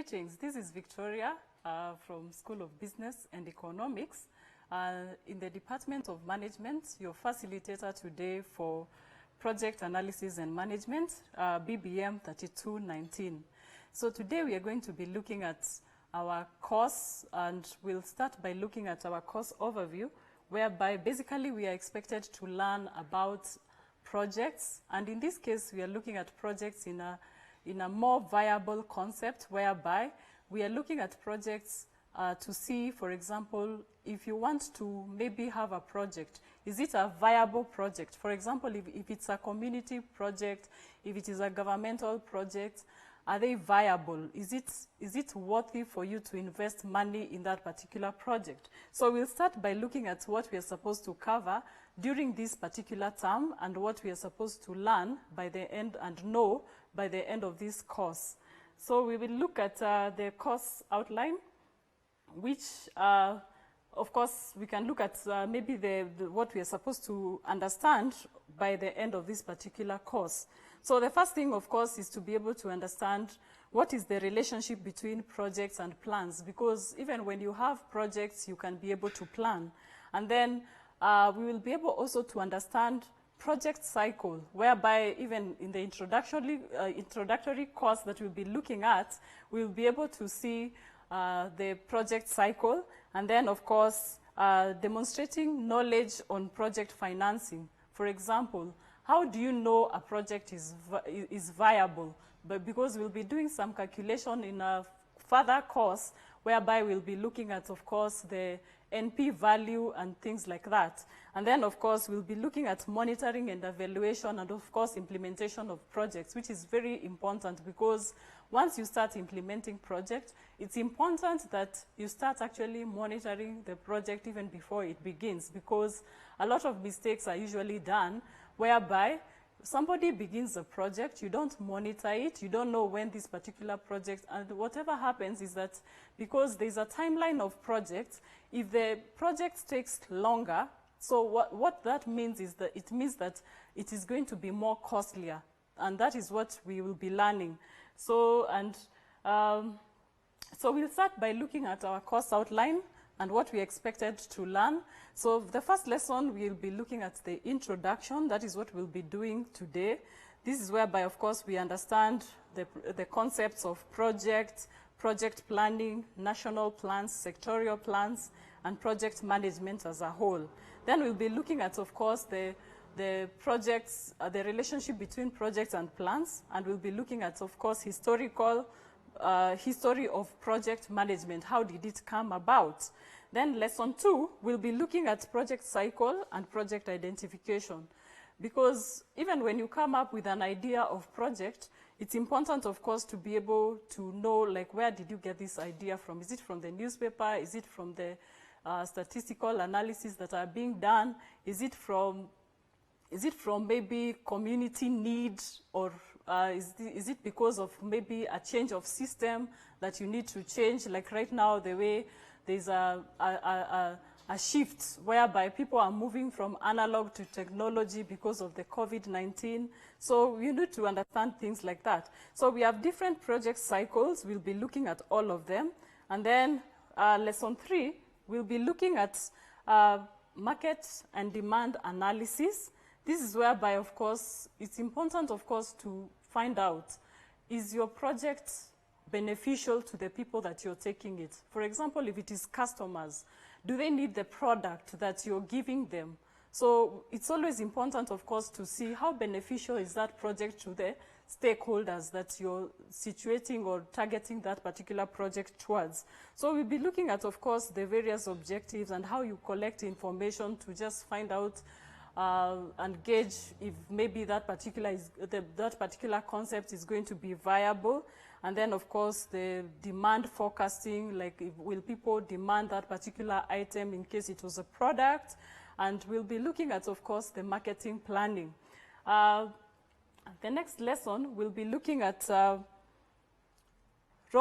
Greetings, this is Victoria from School of Business and Economics in the Department of Management, your facilitator today for Project Analysis and Management, BBM3219. So today we are going to be looking at our course, and we'll start by looking at our course overview, whereby basically we are expected to learn about projects, and in this case we are looking at projects in a more viable concept, whereby we are looking at projects to see, for example, if you want to maybe have a project, is it a viable project? For example, if it's a community project, if it is a governmental project, are they viable? Is it worthy for you to invest money in that particular project? So we'll start by looking at what we are supposed to cover during this particular term and what we are supposed to learn by the end and know by the end of this course. So we will look at the course outline, which of course we can look at maybe what we are supposed to understand by the end of this particular course. So the first thing, of course, is to be able to understand what is the relationship between projects and plans, because even when you have projects, you can be able to plan. And then we will be able also to understand project cycle, whereby even in the introductory course that we'll be looking at, we'll be able to see the project cycle, and then, of course, demonstrating knowledge on project financing. For example, how do you know a project is viable? But because we'll be doing some calculation in a further course, whereby we'll be looking at, of course, the NP value and things like that. And then, of course, we'll be looking at monitoring and evaluation and, of course, implementation of projects, which is very important, because once you start implementing projects, it's important that you start actually monitoring the project even before it begins, because a lot of mistakes are usually done whereby somebody begins a project, you don't monitor it, you don't know when this particular project, and whatever happens is that because there's a timeline of projects, if the project takes longer, so what that means is that it means that it is going to be more costlier, and that is what we will be learning. So, so we'll start by looking at our course outline and what we expected to learn. So the first lesson, we'll be looking at the introduction. That is what we'll be doing today. This is whereby, of course, we understand the concepts of project planning, national plans, sectorial plans, and project management as a whole. Then we'll be looking at, of course, the projects, the relationship between projects and plans, and we'll be looking at, of course, history of project management. How did it come about? Then lesson 2, we'll be looking at project cycle and project identification. Because even when you come up with an idea of project, it's important, of course, to be able to know, like, where did you get this idea from? Is it from the newspaper? Is it from the statistical analysis that are being done? Is it from maybe community need, or is it because of maybe a change of system that you need to change? Like right now, the way there's a shift whereby people are moving from analog to technology because of the COVID-19. So you need to understand things like that. So we have different project cycles. We'll be looking at all of them. And then lesson 3, we'll be looking at market and demand analysis. This is whereby, of course, it's important, of course, to find out, is your project beneficial to the people that you're taking it? For example, if it is customers, do they need the product that you're giving them? So it's always important, of course, to see how beneficial is that project to the stakeholders that you're situating or targeting that particular project towards. So we'll be looking at, of course, the various objectives and how you collect information to just find out and gauge if maybe that particular concept is going to be viable. And then, of course, the demand forecasting, like will people demand that particular item in case it was a product? And we'll be looking at, of course, the marketing planning. The next lesson, we'll be looking at raw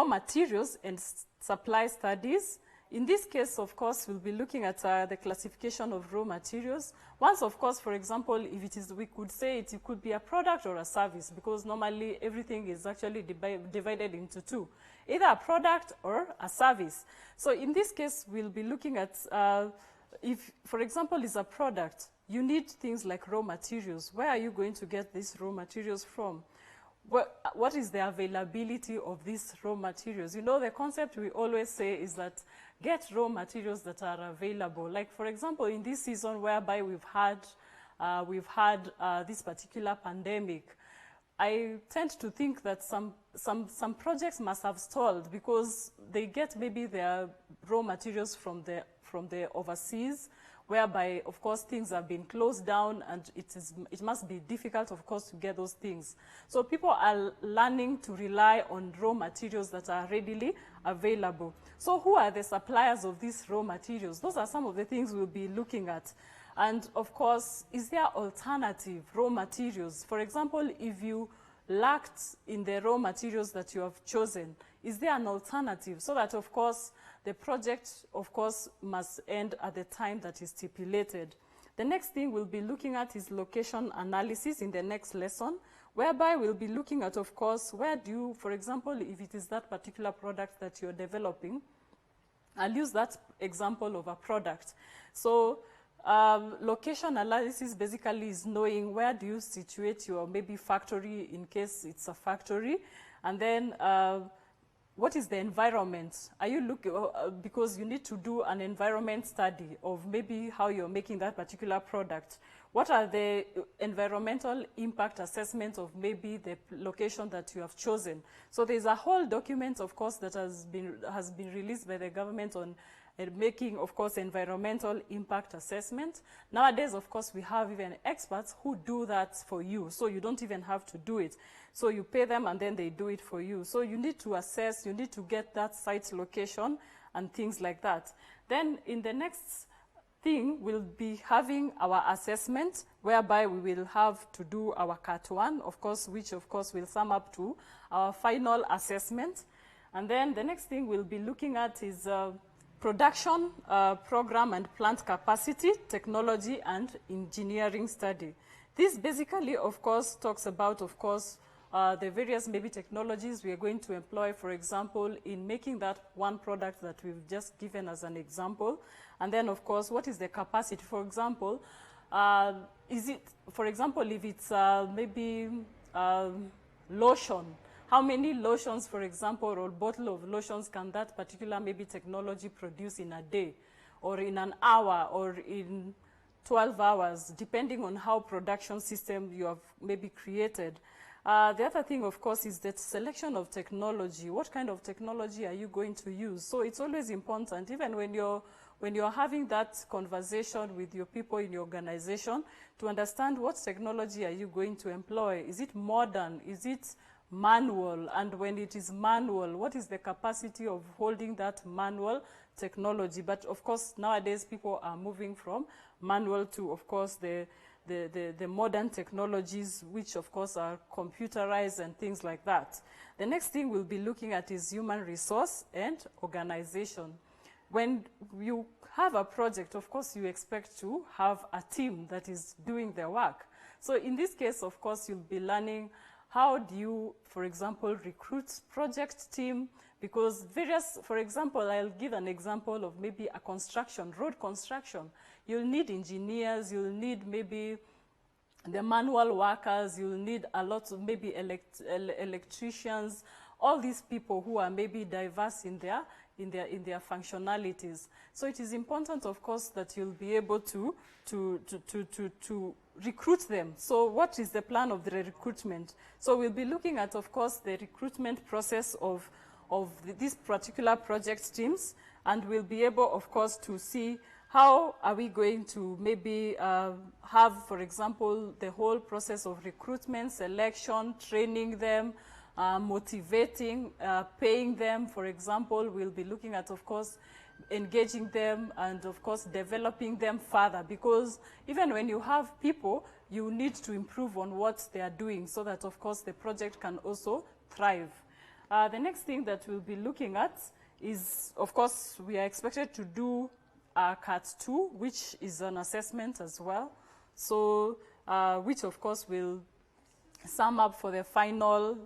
materials and supply studies. in this case, of course, we'll be looking at the classification of raw materials. Once, of course, for example, if it is, we could say it could be a product or a service, because normally everything is actually divided into two, either a product or a service. So in this case, we'll be looking at, if, for example, it's a product, you need things like raw materials. Where are you going to get these raw materials from? What is the availability of these raw materials? You know, the concept we always say is that get raw materials that are available. Like, for example, in this season whereby we've had this particular pandemic, I tend to think that some projects must have stalled because they get maybe their raw materials from the overseas, whereby, of course, things have been closed down, and it must be difficult, of course, to get those things. So people are learning to rely on raw materials that are readily available. So who are the suppliers of these raw materials? Those are some of the things we'll be looking at. And, of course, is there alternative raw materials? For example, if you lacked in the raw materials that you have chosen, is there an alternative? So that, of course, the project, of course, must end at the time that is stipulated. The next thing we'll be looking at is location analysis in the next lesson, whereby we'll be looking at, of course, where do you, for example, if it is that particular product that you're developing, I'll use that example of a product. So location analysis basically is knowing where do you situate your maybe factory in case it's a factory, and then what is the environment? Are you looking, because you need to do an environment study of maybe how you're making that particular product. What are the environmental impact assessments of maybe the location that you have chosen? So there's a whole document, of course, that has been released by the government on making, of course, environmental impact assessment. Nowadays, of course, we have even experts who do that for you, so you don't even have to do it. So you pay them and then they do it for you. So you need to assess, you need to get that site location and things like that. Then in the next thing, we'll be having our assessment, whereby we will have to do our Cat 1, of course, which of course will sum up to our final assessment. And then the next thing we'll be looking at is production, program and plant capacity, technology and engineering study. This basically, of course, talks about, of course, the various maybe technologies we are going to employ, for example, in making that one product that we've just given as an example. And then, of course, what is the capacity? For example, is it, for example, if it's maybe lotion, how many lotions, for example, or bottle of lotions can that particular maybe technology produce in a day, or in an hour, or in 12 hours, depending on how production system you have maybe created. The other thing, of course, is the selection of technology. What kind of technology are you going to use? So it's always important, even when you're having that conversation with your people in your organization, to understand what technology are you going to employ. Is it modern? Is it manual? And when it is manual, what is the capacity of holding that manual technology? But of course, nowadays people are moving from manual to, of course, the modern technologies, which of course are computerized and things like that. The next thing we'll be looking at is human resource and organization. When you have a project, of course, you expect to have a team that is doing the work. So in this case, of course, you'll be learning how do you, for example, recruit project team, because various, for example, I'll give an example of maybe a construction, road construction. You'll need engineers, you'll need maybe the manual workers, you'll need a lot of maybe electricians, all these people who are maybe diverse in their functionalities. So it is important, of course, that you'll be able to recruit them. So what is the plan of the recruitment? So we'll be looking at, of course, the recruitment process of these particular project teams, and we'll be able, of course, to see how are we going to maybe have, for example, the whole process of recruitment, selection, training them, motivating, paying them. For example, we'll be looking at, of course, engaging them and, of course, developing them further, because even when you have people, you need to improve on what they are doing so that, of course, the project can also thrive. The next thing that we'll be looking at is, of course, we are expected to do Cat 2, which is an assessment as well. So, which of course will sum up for the final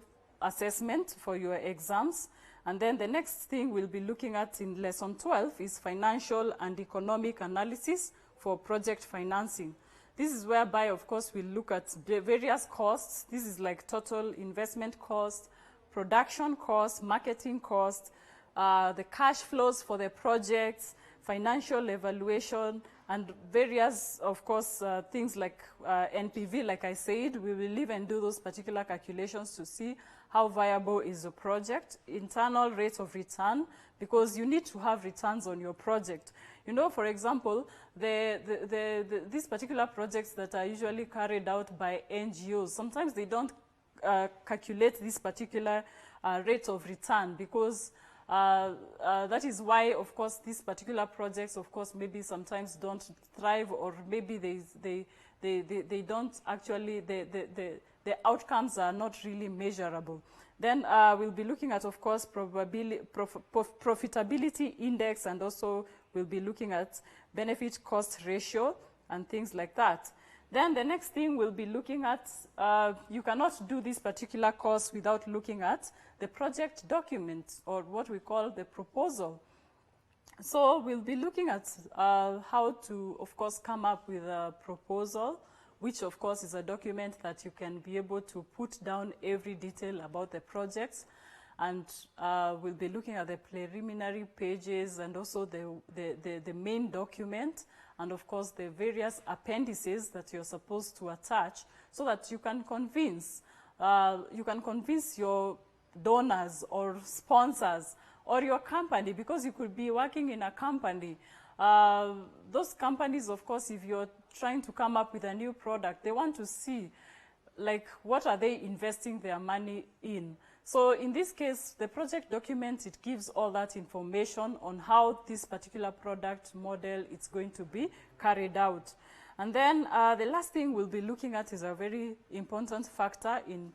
assessment for your exams. And then the next thing we'll be looking at in lesson 12 is financial and economic analysis for project financing. This is whereby, of course, we'll look at the various costs. This is like total investment cost, production cost, marketing cost, the cash flows for the projects, financial evaluation, and various, of course, things like NPV, like I said. We will even do those particular calculations to see how viable is the project, internal rate of return, because you need to have returns on your project. You know, for example, these particular projects that are usually carried out by NGOs, sometimes they don't calculate this particular rate of return, because that is why, of course, these particular projects, of course, maybe sometimes don't thrive, or maybe they don't actually, the outcomes are not really measurable. Then we'll be looking at, of course, profitability index, and also we'll be looking at benefit cost ratio and things like that. Then the next thing we'll be looking at, you cannot do this particular course without looking at the project document, or what we call the proposal. So we'll be looking at how to, of course, come up with a proposal, which of course is a document that you can be able to put down every detail about the projects. And we'll be looking at the preliminary pages, and also the main document, and of course the various appendices that you're supposed to attach, so that you can convince your donors or sponsors or your company, because you could be working in a company. Those companies, of course, if you're trying to come up with a new product, they want to see, like, what are they investing their money in. So in this case, the project document, it gives all that information on how this particular product model is going to be carried out. And then the last thing we'll be looking at is a very important factor in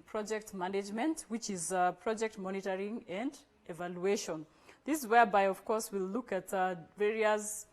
project management, which is project monitoring and evaluation. This is whereby, of course, we'll look at various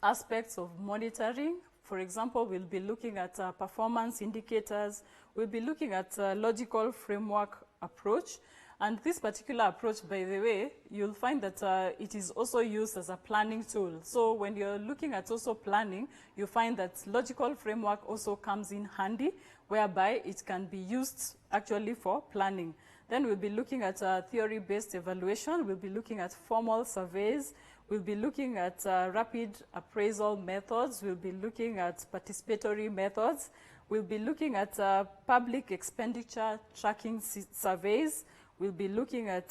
aspects of monitoring. For example, we'll be looking at performance indicators. We'll be looking at logical framework approach. And this particular approach, by the way, you'll find that it is also used as a planning tool. So when you're looking at also planning, you find that logical framework also comes in handy, whereby it can be used actually for planning. Then we'll be looking at theory-based evaluation. We'll be looking at formal surveys. We'll be looking at rapid appraisal methods. We'll be looking at participatory methods. We'll be looking at public expenditure tracking surveys. We'll be looking at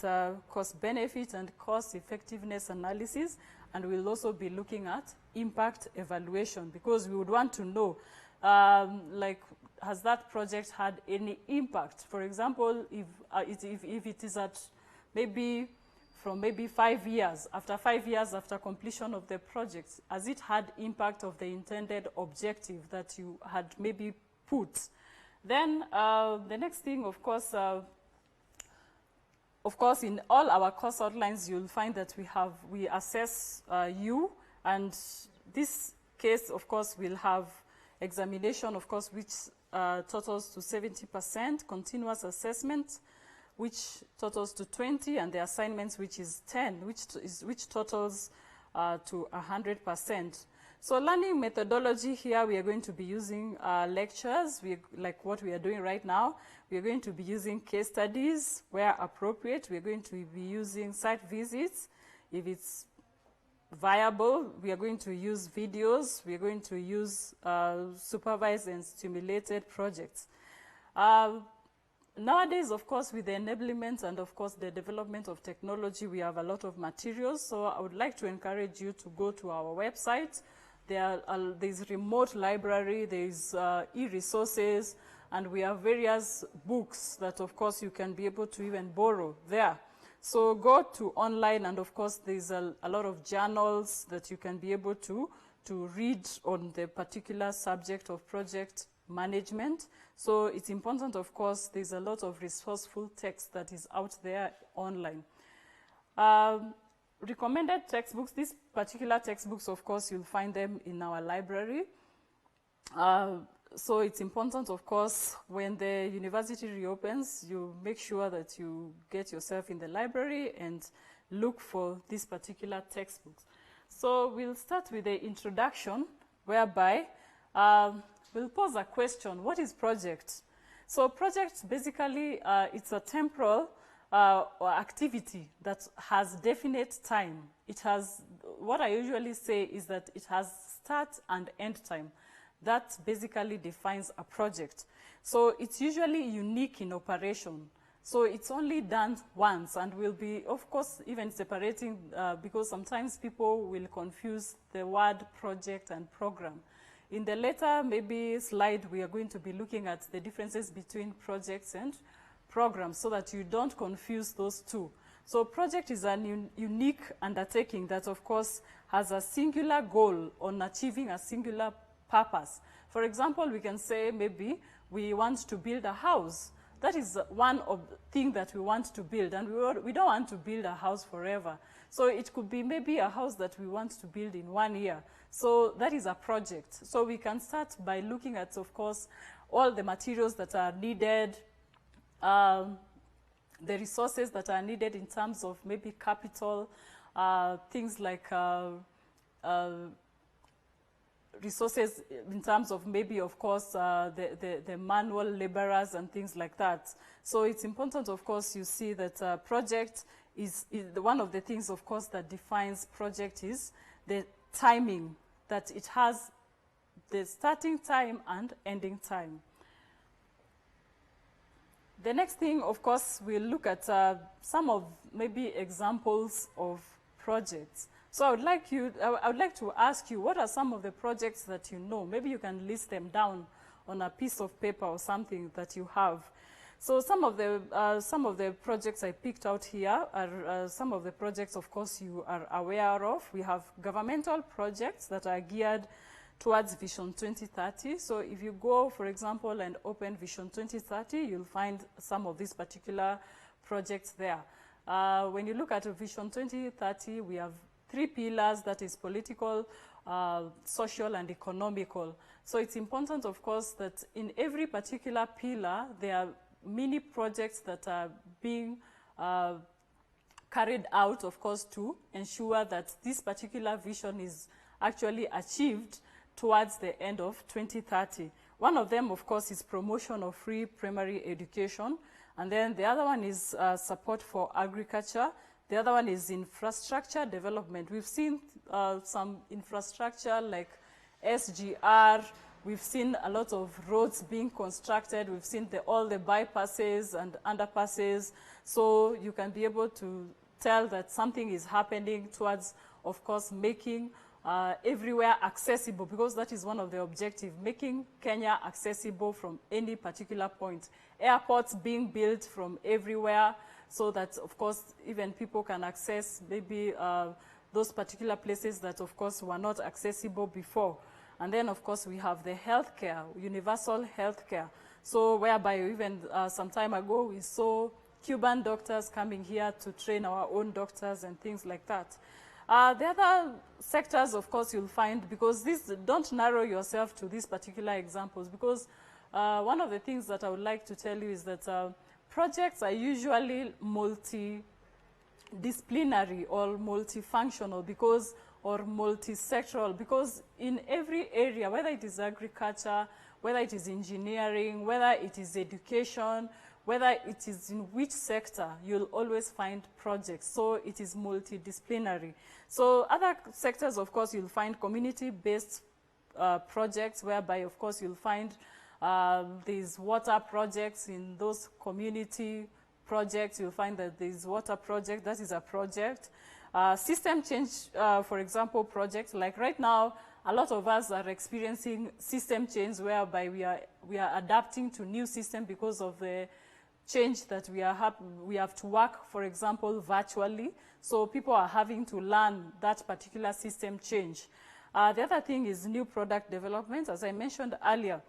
cost-benefit and cost-effectiveness analysis. And we'll also be looking at impact evaluation, because we would want to know, like, has that project had any impact? For example, if it is at maybe from maybe 5 years, after 5 years after completion of the project, has it had impact of the intended objective that you had maybe put? Then the next thing, of course, in all our course outlines, you'll find that we assess you, and this case, of course, will have examination, of course, which totals to 70%, continuous assessment, which totals to 20, and the assignments, which is 10, which totals to 100%. So learning methodology here, we are going to be using lectures, like what we are doing right now. We are going to be using case studies where appropriate. We are going to be using site visits. If it's viable, we are going to use videos. We are going to use supervised and stimulated projects. Nowadays, of course, with the enablement and, of course, the development of technology, we have a lot of materials. So I would like to encourage you to go to our website. There's remote library, there's e-resources, and we have various books that, of course, you can be able to even borrow there. So go to online, and, of course, there's a lot of journals that you can be able to read on the particular subject of project management. So it's important, of course, there's a lot of resourceful text that is out there online. Recommended textbooks, these particular textbooks, of course, you'll find them in our library. So it's important, of course, when the university reopens, you make sure that you get yourself in the library and look for these particular textbooks. So we'll start with the introduction, whereby we'll pose a question: what is project? So project, basically, it's a temporal or activity that has definite time. It has, what I usually say is that it has start and end time. That basically defines a project. So it's usually unique in operation. So it's only done once, and will be, of course, even separating, because sometimes people will confuse the word project and program. In the later, maybe, slide, we are going to be looking at the differences between projects and programs so that you don't confuse those two. So project is an unique undertaking that, of course, has a singular goal on achieving a singular purpose. For example, we can say maybe we want to build a house. That is one of the things that we want to build, and we don't want to build a house forever. So it could be maybe a house that we want to build in 1 year. So that is a project. So we can start by looking at, of course, all the materials that are needed, the resources that are needed in terms of maybe capital, things like resources in terms of maybe, of course, the manual laborers and things like that. So it's important, of course, you see that project is one of the things, of course, that defines project is the timing, that it has the starting time and ending time. The next thing, of course, we'll look at some of maybe examples of projects. So I would like to ask you, what are some of the projects that you know? Maybe you can list them down on a piece of paper or something that you have. So some of the projects I picked out here are some of the projects, of course, you are aware of. We have governmental projects that are geared towards Vision 2030. So if you go, for example, and open Vision 2030, you'll find some of these particular projects there. When you look at Vision 2030, we have 3 pillars, that is political, social, and economical. So it's important, of course, that in every particular pillar, there are many projects that are being carried out, of course, to ensure that this particular vision is actually achieved towards the end of 2030. One of them, of course, is promotion of free primary education. And then the other one is support for agriculture. The other one is infrastructure development. We've seen some infrastructure like SGR. We've seen a lot of roads being constructed. We've seen all the bypasses and underpasses. So you can be able to tell that something is happening towards, of course, making everywhere accessible, because that is one of the objectives, making Kenya accessible from any particular point. Airports being built from everywhere, so that, of course, even people can access maybe those particular places that, of course, were not accessible before. And then, of course, we have the healthcare, universal healthcare. So whereby even some time ago, we saw Cuban doctors coming here to train our own doctors and things like that. The other sectors, of course, you'll find, because don't narrow yourself to these particular examples, because one of the things that I would like to tell you is that projects are usually multidisciplinary or multifunctional, or multi-sectoral, because in every area, whether it is agriculture, whether it is engineering, whether it is education, whether it is in which sector, you'll always find projects. So it is multidisciplinary. So other sectors, of course, you'll find community-based projects, whereby, of course, you'll find these water projects. In those community projects, you'll find that there's water project, that is a project. System change, for example, projects, like right now, a lot of us are experiencing system change, whereby we are adapting to new system because of the change that we have to work, for example, virtually. So people are having to learn that particular system change. The other thing is new product development. As I mentioned earlier,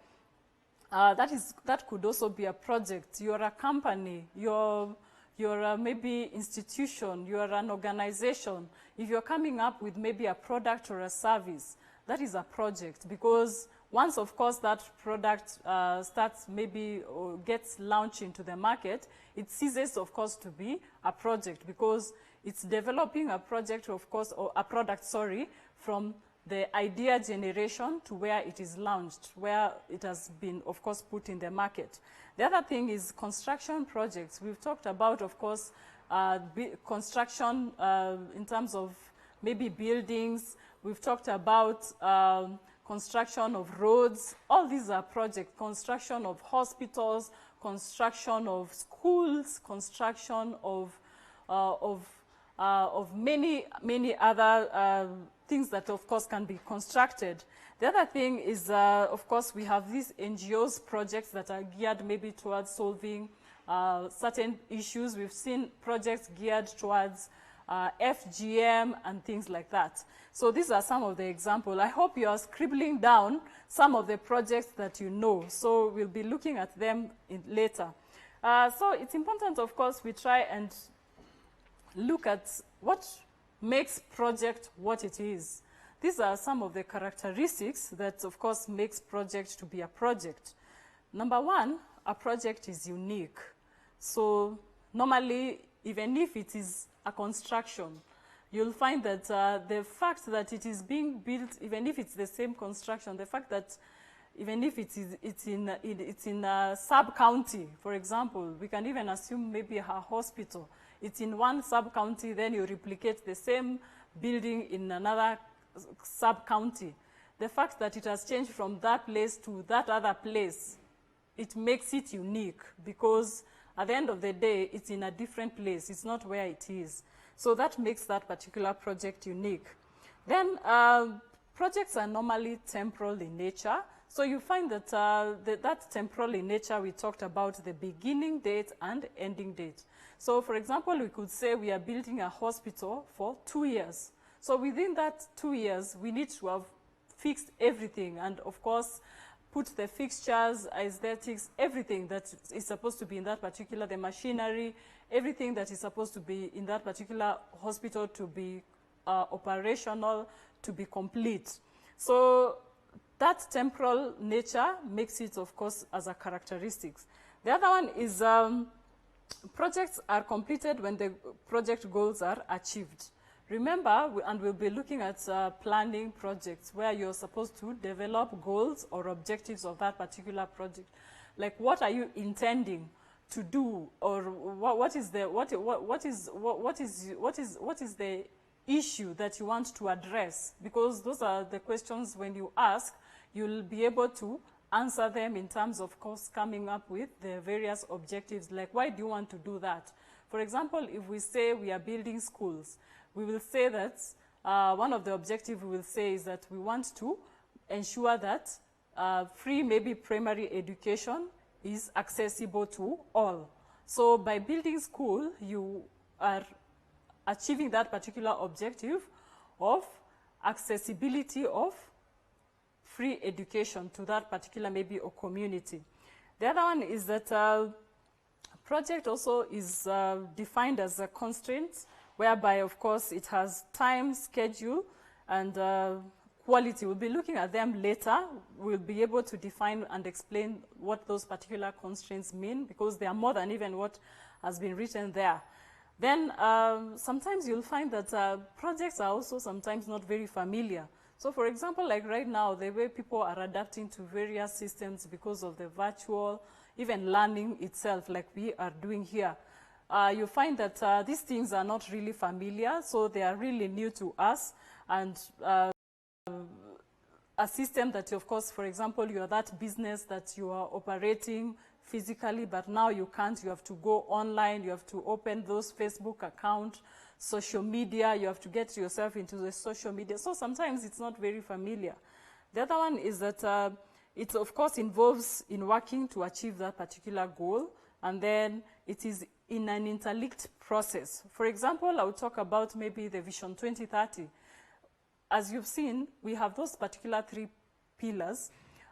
that could also be a project. You're a company, you're maybe institution, you're an organization. If you're coming up with maybe a product or a service, that is a project, because once, of course, that product starts maybe or gets launched into the market, it ceases, of course, to be a project, because it's developing a project, of course, or a product, sorry, from the idea generation to where it is launched, where it has been, of course, put in the market. The other thing is construction projects. We've talked about, of course, construction in terms of maybe buildings. We've talked about construction of roads. All these are projects. Construction of hospitals, construction of schools, construction of many other things that, of course, can be constructed. The other thing is, of course, we have these NGOs projects that are geared maybe towards solving certain issues. We've seen projects geared towards FGM and things like that. So these are some of the examples. I hope you are scribbling down some of the projects that you know. So we'll be looking at them later. So it's important, of course, we try and look at what makes project what it is. These are some of the characteristics that, of course, makes project to be a project. Number one, a project is unique. So normally, even if it is a construction, you'll find that the fact that it is being built, even if it's the same construction, the fact that even if it's in a sub-county, for example, we can even assume maybe a hospital. It's in one sub-county, then you replicate the same building in another sub-county. The fact that it has changed from that place to that other place, it makes it unique, because at the end of the day, it's in a different place. It's not where it is. So that makes that particular project unique. Then projects are normally temporal in nature. So you find that that temporal in nature, we talked about the beginning date and ending date. So for example, we could say we are building a hospital for 2 years. So within that 2 years, we need to have fixed everything, and of course, put the fixtures, aesthetics, everything that is supposed to be in that particular, the machinery, everything that is supposed to be in that particular hospital to be operational, to be complete. So that temporal nature makes it, of course, as a characteristic. The other one is projects are completed when the project goals are achieved. Remember, and we'll be looking at planning projects where you're supposed to develop goals or objectives of that particular project. Like, what are you intending to do, or what is the issue that you want to address? Because those are the questions when you ask, you'll be able to answer them in terms of course coming up with the various objectives. Like, why do you want to do that? For example, if we say we are building schools, we will say that one of the objectives we will say is that we want to ensure that free, maybe primary education is accessible to all. So by building school, you are achieving that particular objective of accessibility of free education to that particular maybe a community. The other one is that project also is defined as a constraint, whereby, of course, it has time, schedule, and quality. We'll be looking at them later. We'll be able to define and explain what those particular constraints mean, because they are more than even what has been written there. Then sometimes you'll find that projects are also sometimes not very familiar. So for example, like right now, the way people are adapting to various systems because of the virtual, even learning itself, like we are doing here. You find that these things are not really familiar, so they are really new to us. And a system that, of course, for example, you are that business that you are operating physically, but now you can't. You have to go online. You have to open those Facebook accounts, social media. You have to get yourself into the social media. So sometimes it's not very familiar. The other one is that it, of course, involves in working to achieve that particular goal, and then it is in an interlinked process. For example, I will talk about maybe the Vision 2030. As you've seen, we have those particular 3 pillars,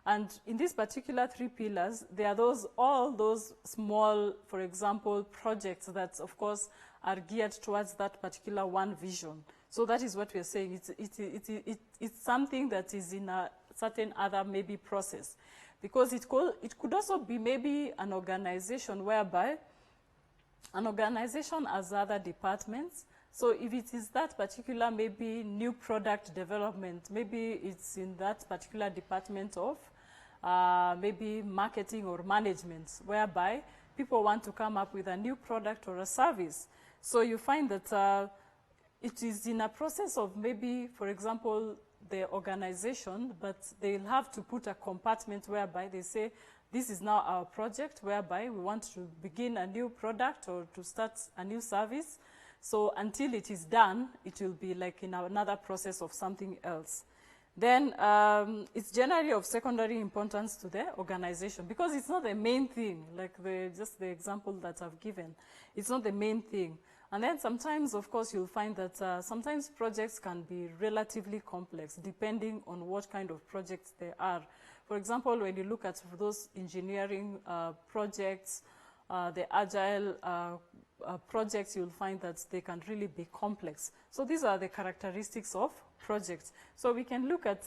And in these particular 3 pillars, there are all those small, for example, projects that, of course, are geared towards that particular one vision. So that is what we are saying. It's something that is in a certain other maybe process. Because it could also be maybe an organization whereby an organization has other departments. So if it is that particular maybe new product development, maybe it's in that particular department of maybe marketing or management, whereby people want to come up with a new product or a service. So you find that it is in a process of maybe, for example, the organization, but they'll have to put a compartment whereby they say, this is now our project, whereby we want to begin a new product or to start a new service. So until it is done, it will be like in another process of something else. Then it's generally of secondary importance to the organization because it's not the main thing, like just the example that I've given. It's not the main thing. And then sometimes, of course, you'll find that sometimes projects can be relatively complex depending on what kind of projects they are. For example, when you look at those engineering projects, the agile projects, you'll find that they can really be complex. So these are the characteristics of projects. So we can look at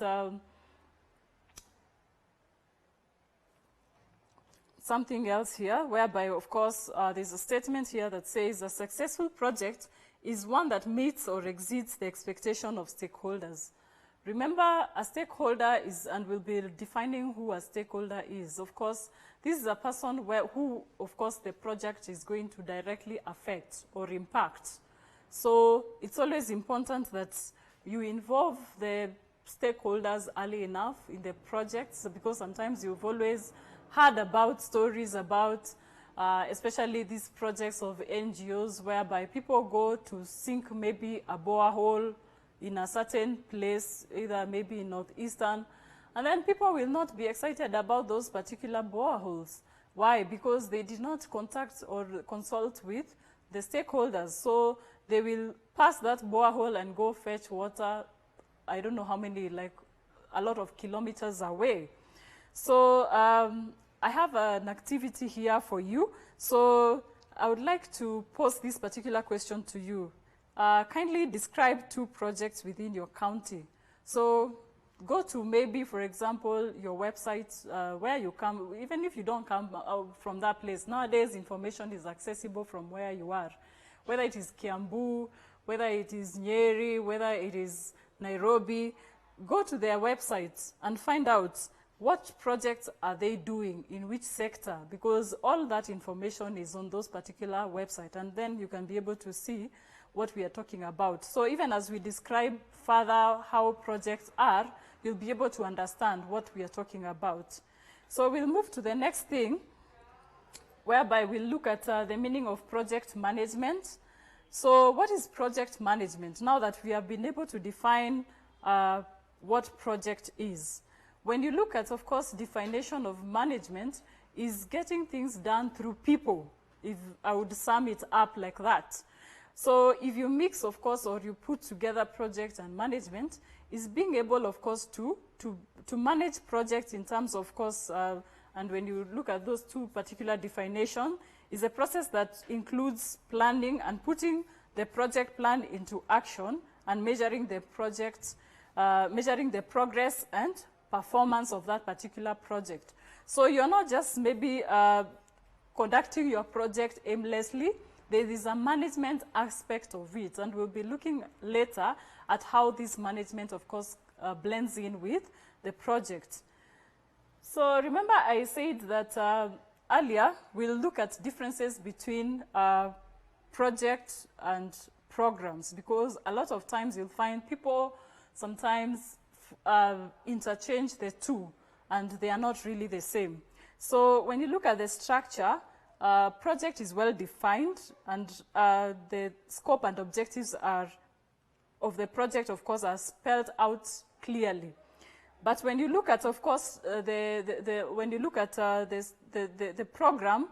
something else here, whereby, of course, there's a statement here that says a successful project is one that meets or exceeds the expectation of stakeholders. Remember, a stakeholder is, and we'll be defining who a stakeholder is. Of course, this is a person who, of course, the project is going to directly affect or impact. So it's always important that you involve the stakeholders early enough in the projects, because sometimes you've always heard about stories about, especially these projects of NGOs, whereby people go to sink maybe a borehole in a certain place, either maybe in northeastern, and then people will not be excited about those particular boreholes. Why? Because they did not contact or consult with the stakeholders. So they will pass that borehole and go fetch water, I don't know how many, like a lot of kilometers away. So I have an activity here for you. So I would like to pose this particular question to you. Kindly describe 2 projects within your county. So go to maybe, for example, your website where you come, even if you don't come from that place. Nowadays, information is accessible from where you are, whether it is Kiambu, whether it is Nyeri, whether it is Nairobi. Go to their websites and find out what projects are they doing, in which sector, because all that information is on those particular websites, and then you can be able to see what we are talking about. So even as we describe further how projects are, you'll be able to understand what we are talking about. So we'll move to the next thing, whereby we'll look at the meaning of project management. So what is project management? Now that we have been able to define what project is. When you look at, of course, definition of management is getting things done through people, if I would sum it up like that. So if you mix, of course, or you put together project and management, is being able, of course, to manage projects in terms, of course, and when you look at those 2 particular definitions, is a process that includes planning and putting the project plan into action and measuring the project, measuring the progress and performance of that particular project. So you're not just maybe conducting your project aimlessly. There is a management aspect of it, and we'll be looking later at how this management, of course, blends in with the project. So remember I said that earlier we'll look at differences between projects and programs, because a lot of times you'll find people sometimes interchange the 2, and they are not really the same. So when you look at the structure, project is well defined, and the scope and objectives of the project, of course, are spelled out clearly. But when you look at, of course, when you look at the program,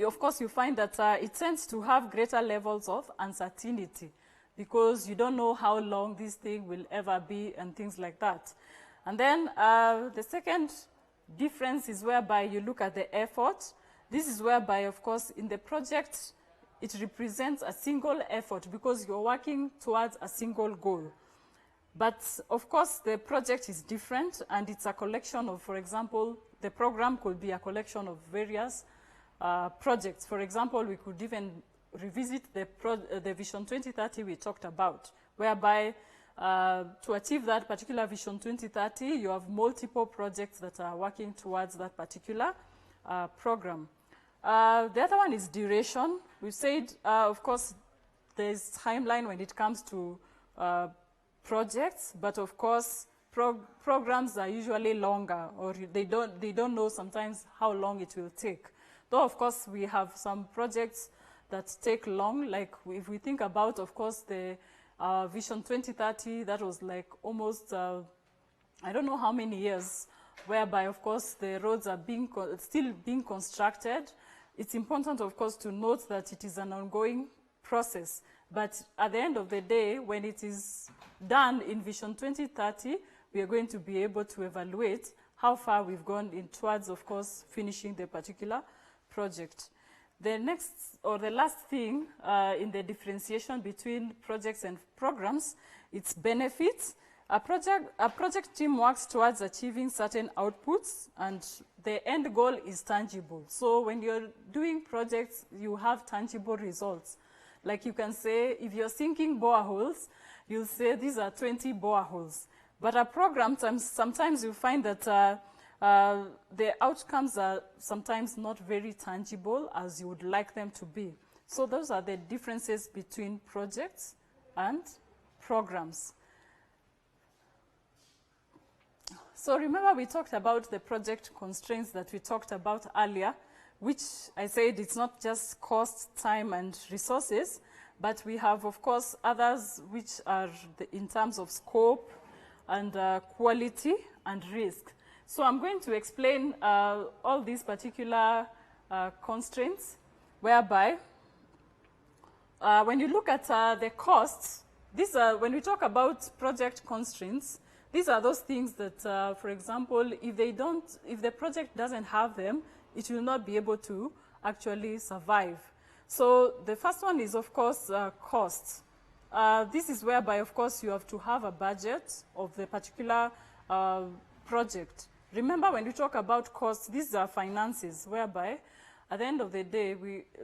of course, you find that it tends to have greater levels of uncertainty, because you don't know how long this thing will ever be and things like that. And then the second difference is whereby you look at the effort. This is whereby, of course, in the project, it represents a single effort because you're working towards a single goal. But, of course, the project is different, and it's a collection of, for example, the program could be a collection of various projects. For example, we could even revisit the Vision 2030 we talked about, whereby to achieve that particular Vision 2030, you have multiple projects that are working towards that particular program. The other one is duration. We said, of course, there's timeline when it comes to projects, but of course, programs are usually longer, or they don't know sometimes how long it will take. Though, of course, we have some projects that take long, like if we think about, of course, the Vision 2030, that was like almost, I don't know how many years, whereby, of course, the roads are still being constructed. It's important, of course, to note that it is an ongoing process. But at the end of the day, when it is done in Vision 2030, we are going to be able to evaluate how far we've gone in towards, of course, finishing the particular project. The next or the last thing in the differentiation between projects and programs, it's benefits. A project team works towards achieving certain outputs, and the end goal is tangible. So when you're doing projects, you have tangible results. Like you can say, if you're sinking boreholes, you'll say these are 20 boreholes. But a program, sometimes you find that the outcomes are sometimes not very tangible as you would like them to be. So those are the differences between projects and programs. So remember we talked about the project constraints that we talked about earlier, which I said it's not just cost, time, and resources, but we have, of course, others which are in terms of scope and quality and risk. So I'm going to explain all these particular constraints, whereby when you look at the costs, these are, when we talk about project constraints, these are those things that, for example, if the project doesn't have them, it will not be able to actually survive. So the first one is, of course, costs. This is whereby, of course, you have to have a budget of the particular project. Remember, when we talk about costs, these are finances, whereby, at the end of the day,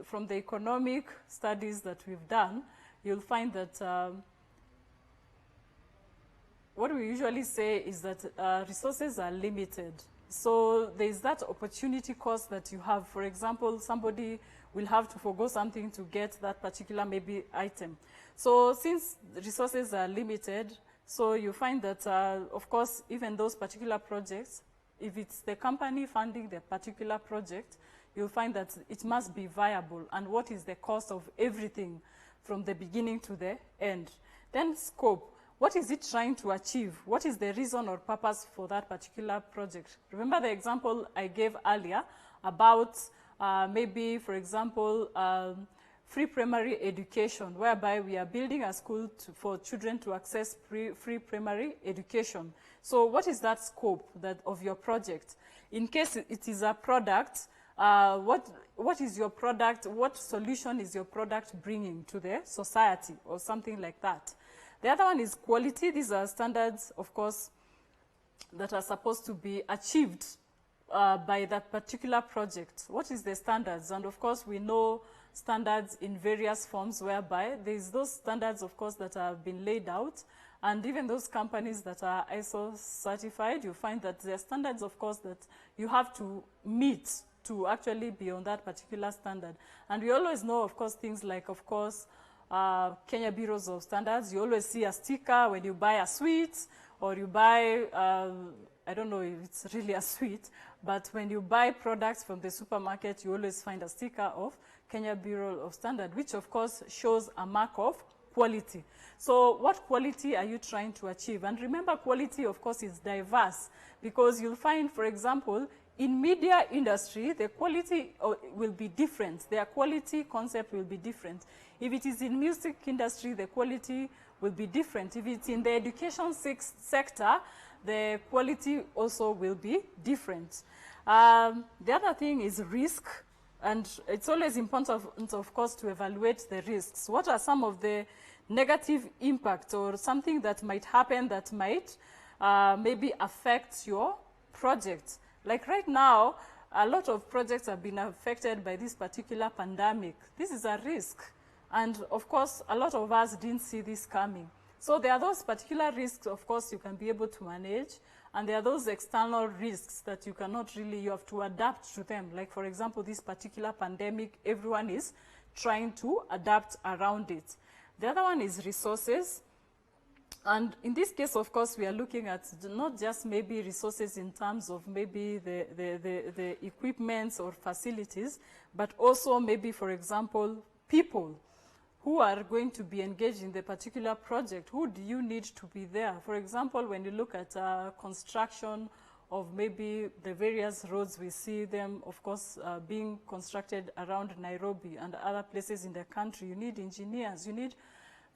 from the economic studies that we've done, you'll find that what we usually say is that resources are limited. So there's that opportunity cost that you have. For example, somebody will have to forgo something to get that particular maybe item. So since resources are limited, so you find that, of course, even those particular projects, if it's the company funding the particular project, you'll find that it must be viable. And what is the cost of everything from the beginning to the end? Then scope. What is it trying to achieve? What is the reason or purpose for that particular project? Remember the example I gave earlier about maybe, for example, free primary education, whereby we are building a school for children to access free primary education. So what is that scope of your project? In case it is a product, what is your product? What solution is your product bringing to the society or something like that? The other one is quality. These are standards, of course, that are supposed to be achieved by that particular project. What is the standards? And of course, we know standards in various forms, whereby there's those standards, of course, that have been laid out. And even those companies that are ISO certified, you find that there are standards, of course, that you have to meet to actually be on that particular standard. And we always know, of course, things like, of course, Kenya Bureaus of Standards. You always see a sticker when you buy a sweet, or you buy, I don't know if it's really a sweet, but when you buy products from the supermarket, you always find a sticker of Kenya Bureau of Standards, which of course shows a mark of quality. So what quality are you trying to achieve? And remember, quality, of course, is diverse, because you'll find, for example, in media industry, the quality will be different. Their quality concept will be different. If it is in music industry, the quality will be different. If it's in the education sector, the quality also will be different. The other thing is risk, and it's always important, of course, to evaluate the risks. What are some of the negative impacts or something that might happen that might maybe affect your project? Like right now, a lot of projects have been affected by this particular pandemic. This is a risk. And of course, a lot of us didn't see this coming. So there are those particular risks, of course, you can be able to manage. And there are those external risks that you cannot really, you have to adapt to them. Like, for example, this particular pandemic, everyone is trying to adapt around it. The other one is resources. And in this case, of course, we are looking at not just maybe resources in terms of maybe the equipments or facilities, but also maybe, for example, people who are going to be engaged in the particular project. Who do you need to be there? For example, when you look at construction of maybe the various roads, we see them, of course, being constructed around Nairobi and other places in the country. You need engineers, you need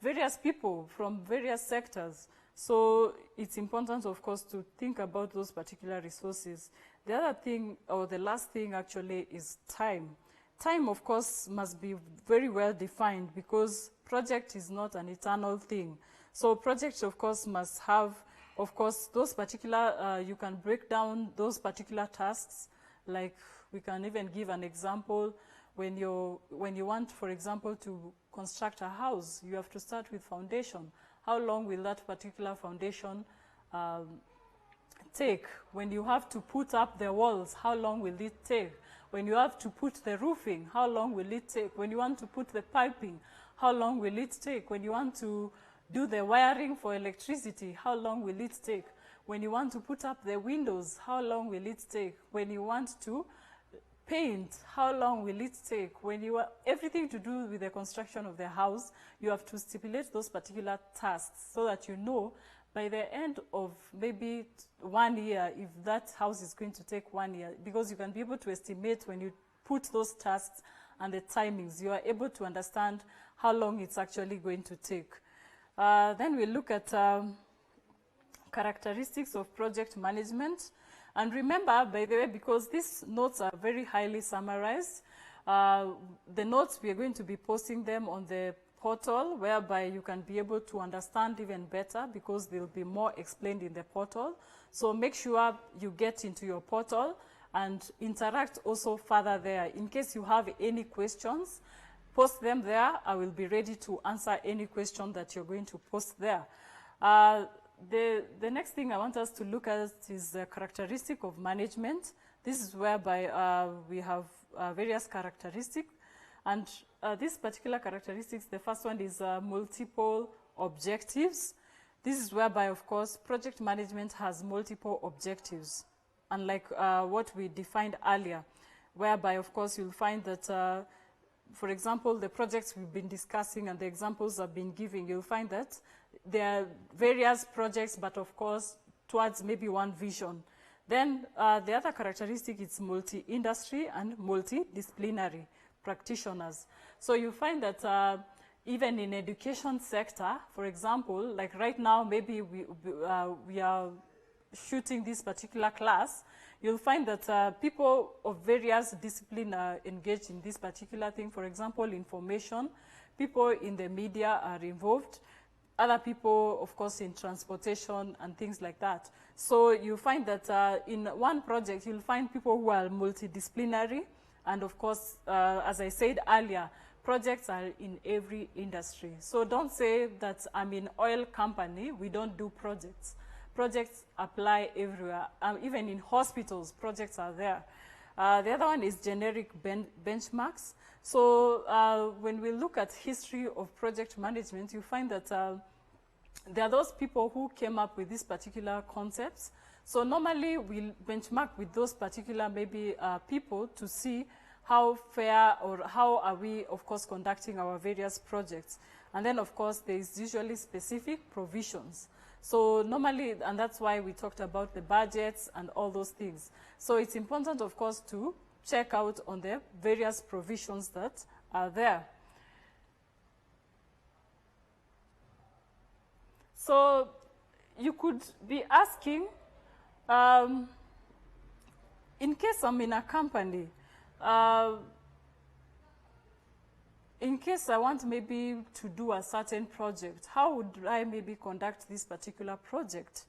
various people from various sectors. So it's important, of course, to think about those particular resources. The other thing, or the last thing actually, is time. Time, of course, must be very well defined because project is not an eternal thing. So projects, of course, must have, of course, those particular, you can break down those particular tasks. Like we can even give an example. When you want, for example, to construct a house, you have to start with foundation. How long will that particular foundation take? When you have to put up the walls, how long will it take? When you have to put the roofing, how long will it take? When you want to put the piping, how long will it take? When you want to do the wiring for electricity, how long will it take? When you want to put up the windows, how long will it take? When you want to paint, how long will it take? When you want everything to do with the construction of the house, you have to stipulate those particular tasks so that you know by the end of maybe 1 year, if that house is going to take 1 year, because you can be able to estimate when you put those tasks and the timings, you are able to understand how long it's actually going to take. Then we look at characteristics of project management. And remember, by the way, because these notes are very highly summarized, the notes, we are going to be posting them on the portal, whereby you can be able to understand even better because they'll be more explained in the portal. So make sure you get into your portal and interact also further there. In case you have any questions, post them there. I will be ready to answer any question that you're going to post there. The next thing I want us to look at is the characteristic of management. This is whereby we have various characteristics. And these particular characteristics, the first one is multiple objectives. This is whereby, of course, project management has multiple objectives, unlike what we defined earlier, whereby, of course, you'll find that, for example, the projects we've been discussing and the examples I've been giving, you'll find that there are various projects, but of course, towards maybe one vision. Then the other characteristic is multi-industry and multidisciplinary practitioners. So you find that even in education sector, for example, like right now, maybe we are shooting this particular class, you'll find that people of various disciplines are engaged in this particular thing. For example, information, people in the media are involved, other people, of course, in transportation and things like that. So you find that in one project, you'll find people who are multidisciplinary. And of course, as I said earlier, projects are in every industry. So don't say that I'm in oil company, we don't do projects. Projects apply everywhere. Even in hospitals, projects are there. The other one is generic benchmarks. So when we look at history of project management, you find that there are those people who came up with these particular concepts. So normally we'll benchmark with those particular maybe people to see how fair or how are we, of course, conducting our various projects. And then, of course, there is usually specific provisions. So normally, and that's why we talked about the budgets and all those things. So it's important, of course, to check out on the various provisions that are there. So you could be asking, In case I'm in a company, in case I want maybe to do a certain project, how would I maybe conduct this particular project?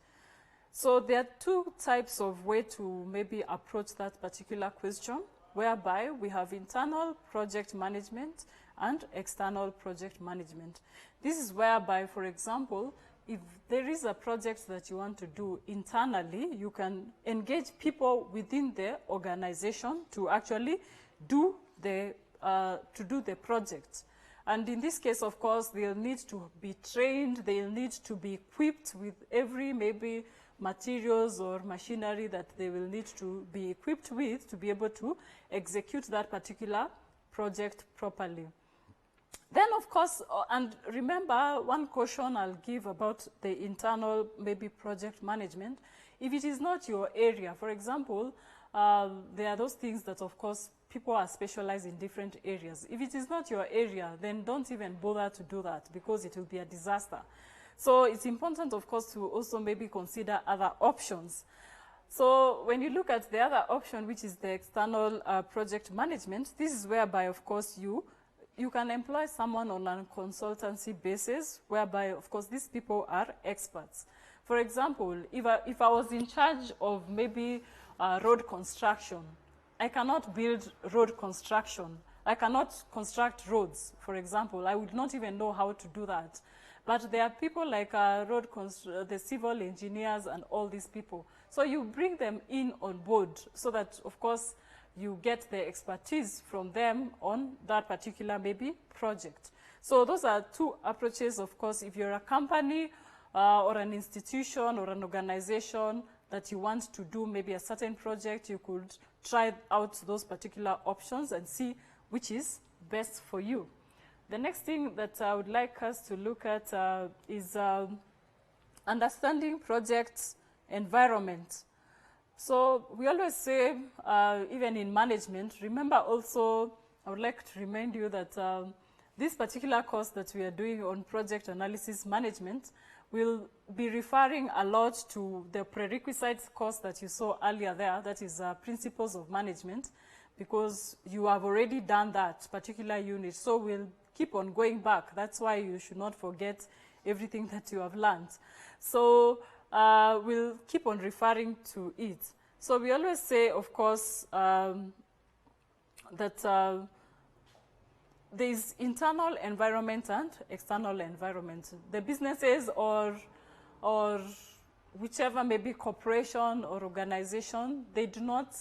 So there are two types of way to maybe approach that particular question, whereby we have internal project management and external project management. This is whereby, for example, if there is a project that you want to do internally, you can engage people within the organization to actually do the project. And in this case, of course, they'll need to be trained, they'll need to be equipped with every maybe materials or machinery that they will need to be equipped with to be able to execute that particular project properly. Then, of course, and remember, one caution I'll give about the internal maybe project management, if it is not your area, for example, there are those things that, of course, people are specialized in different areas. If it is not your area, then don't even bother to do that because it will be a disaster. So it's important, of course, to also maybe consider other options. So when you look at the other option, which is the external project management, this is whereby, of course, you can employ someone on a consultancy basis, whereby, of course, these people are experts. For example, if I was in charge of maybe road construction, I cannot build road construction. I cannot construct roads, for example. I would not even know how to do that. But there are people like the civil engineers and all these people. So you bring them in on board so that, of course, you get the expertise from them on that particular maybe project. So those are two approaches, of course. If you're a company or an institution or an organization that you want to do maybe a certain project, you could try out those particular options and see which is best for you. The next thing that I would like us to look at is understanding project environment. So we always say, even in management, remember also, I would like to remind you that this particular course that we are doing on project analysis management will be referring a lot to the prerequisites course that you saw earlier there, that is principles of management, because you have already done that particular unit. So we'll keep on going back. That's why you should not forget everything that you have learned. So we'll keep on referring to it. So we always say, of course, that there is internal environment and external environment. The businesses or whichever maybe corporation or organization, they do not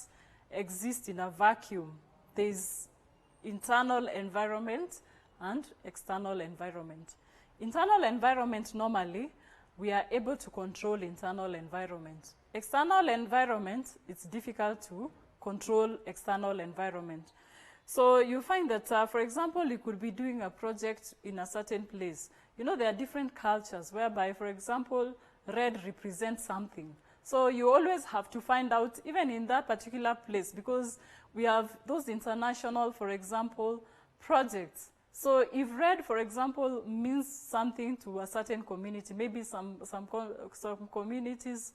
exist in a vacuum. There is internal environment and external environment. Internal environment, normally, we are able to control internal environment. External environment, it's difficult to control external environment. So you find that, for example, you could be doing a project in a certain place. You know, there are different cultures whereby, for example, red represents something. So you always have to find out, even in that particular place, because we have those international, for example, projects. So if red, for example, means something to a certain community, maybe some communities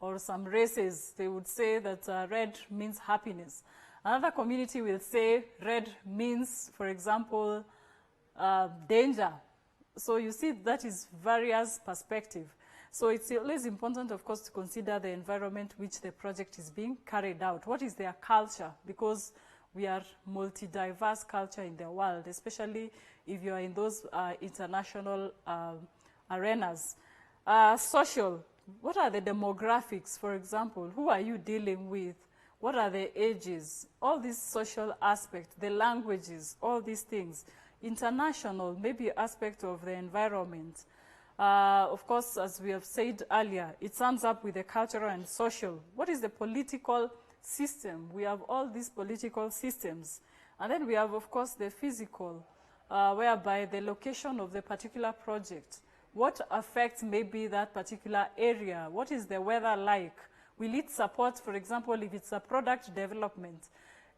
or some races, they would say that red means happiness. Another community will say red means, for example, danger. So you see that is various perspective. So it's always important, of course, to consider the environment which the project is being carried out. What is their culture? Because we are multi-diverse culture in the world, especially if you are in those international arenas. Social, what are the demographics, for example? Who are you dealing with? What are the ages? All these social aspects, the languages, all these things. International, maybe aspect of the environment. Of course, as we have said earlier, it sums up with the cultural and social. What is the political system? We have all these political systems. And then we have, of course, the physical, whereby the location of the particular project. What affects maybe that particular area? What is the weather like? Will it support, for example, if it's a product development?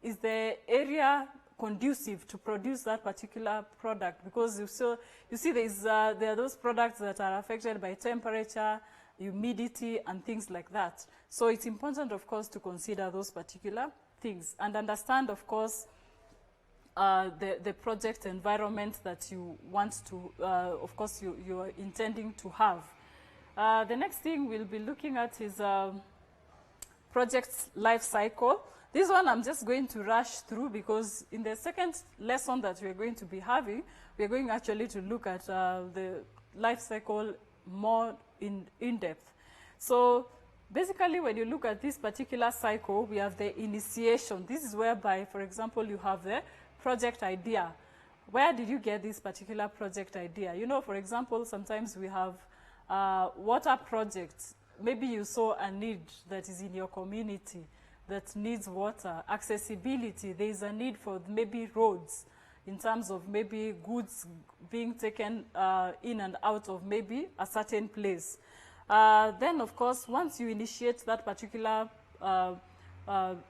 Is the area conducive to produce that particular product? Because you see there are those products that are affected by temperature. humidity, and things like that. So it's important, of course, to consider those particular things and understand, of course, the project environment that you want to, of course, you are intending to have. The next thing we'll be looking at is project life cycle. This one I'm just going to rush through because in the second lesson that we're going to be having, we're going actually to look at the life cycle more in depth. So basically, when you look at this particular cycle, we have the initiation. This is whereby, for example, you have the project idea. Where did you get this particular project idea? You know, for example, sometimes we have water projects. Maybe you saw a need that is in your community that needs water. Accessibility, there is a need for maybe roads in terms of maybe goods being taken in and out of maybe a certain place. Then, of course, once you initiate that particular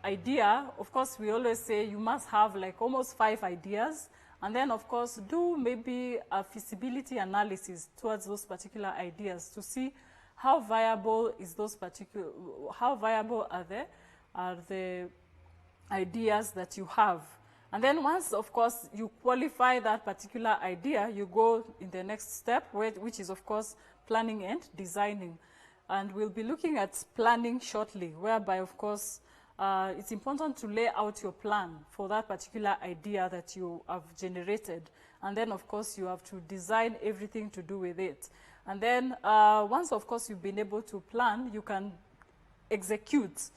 idea, of course, we always say you must have like almost 5 ideas. And then, of course, do maybe a feasibility analysis towards those particular ideas to see how viable is those particular, how viable are the ideas that you have. And then once, of course, you qualify that particular idea, you go in the next step, which is, of course, planning and designing. And we'll be looking at planning shortly, whereby, of course, it's important to lay out your plan for that particular idea that you have generated. And then, of course, you have to design everything to do with it. And then once, of course, you've been able to plan, you can execute.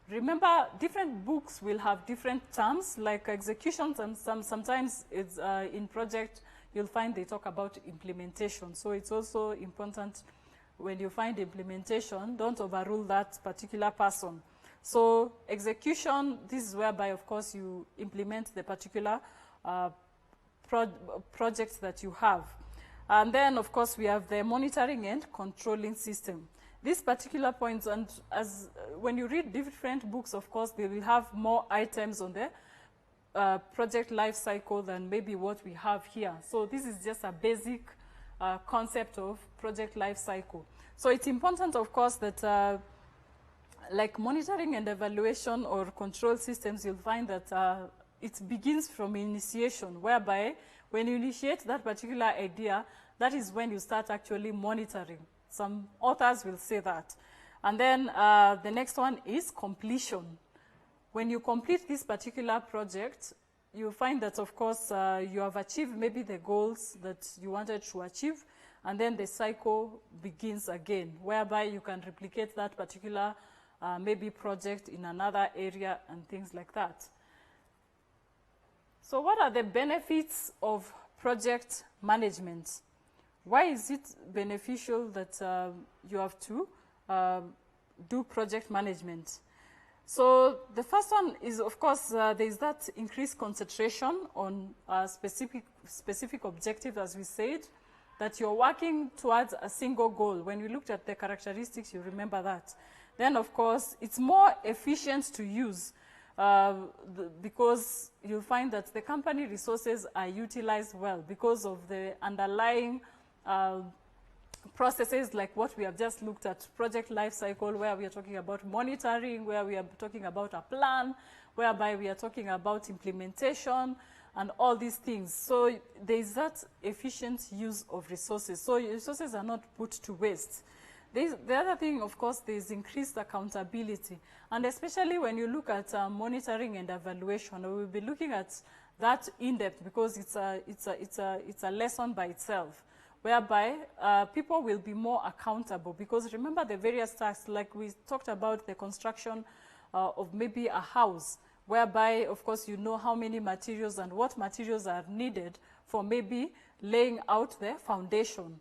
Remember, different books will have different terms, like execution, and sometimes it's in project, you'll find they talk about implementation. So it's also important when you find implementation, don't overrule that particular person. So execution, this is whereby, of course, you implement the particular projects that you have. And then, of course, we have the monitoring and controlling system. These particular points, and as when you read different books, of course, they will have more items on the project life cycle than maybe what we have here. So this is just a basic concept of project life cycle. So it's important, of course, that like monitoring and evaluation or control systems, you'll find that it begins from initiation, whereby when you initiate that particular idea, that is when you start actually monitoring. Some authors will say that. And then the next one is completion. When you complete this particular project, you find that, of course, you have achieved maybe the goals that you wanted to achieve, and then the cycle begins again, whereby you can replicate that particular maybe project in another area and things like that. So what are the benefits of project management? Why is it beneficial that you have to do project management? So the first one is, of course, there is that increased concentration on specific objective, as we said, that you're working towards a single goal. When you looked at the characteristics, you remember that. Then, of course, it's more efficient to use because you'll find that the company resources are utilized well because of the underlying processes like what we have just looked at, project life cycle, where we are talking about monitoring, where we are talking about a plan, whereby we are talking about implementation and all these things. So there is that efficient use of resources. So resources are not put to waste. The other thing, of course, there is increased accountability. And especially when you look at monitoring and evaluation, we will be looking at that in depth because it's a lesson by itself, whereby people will be more accountable. Because remember the various tasks, like we talked about the construction of maybe a house, whereby, of course, you know how many materials and what materials are needed for maybe laying out the foundation.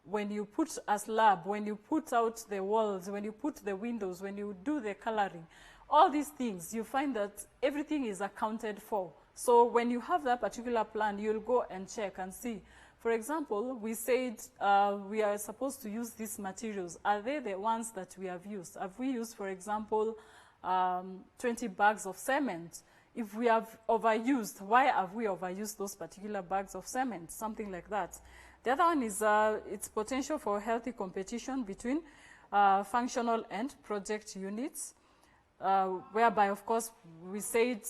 When you put a slab, when you put out the walls, when you put the windows, when you do the coloring, all these things, you find that everything is accounted for. So when you have that particular plan, you'll go and check and see. For example, we said we are supposed to use these materials. Are they the ones that we have used? Have we used, for example, 20 bags of cement? If we have overused, why have we overused those particular bags of cement? Something like that. The other one is its potential for healthy competition between functional and project units, whereby, of course, we said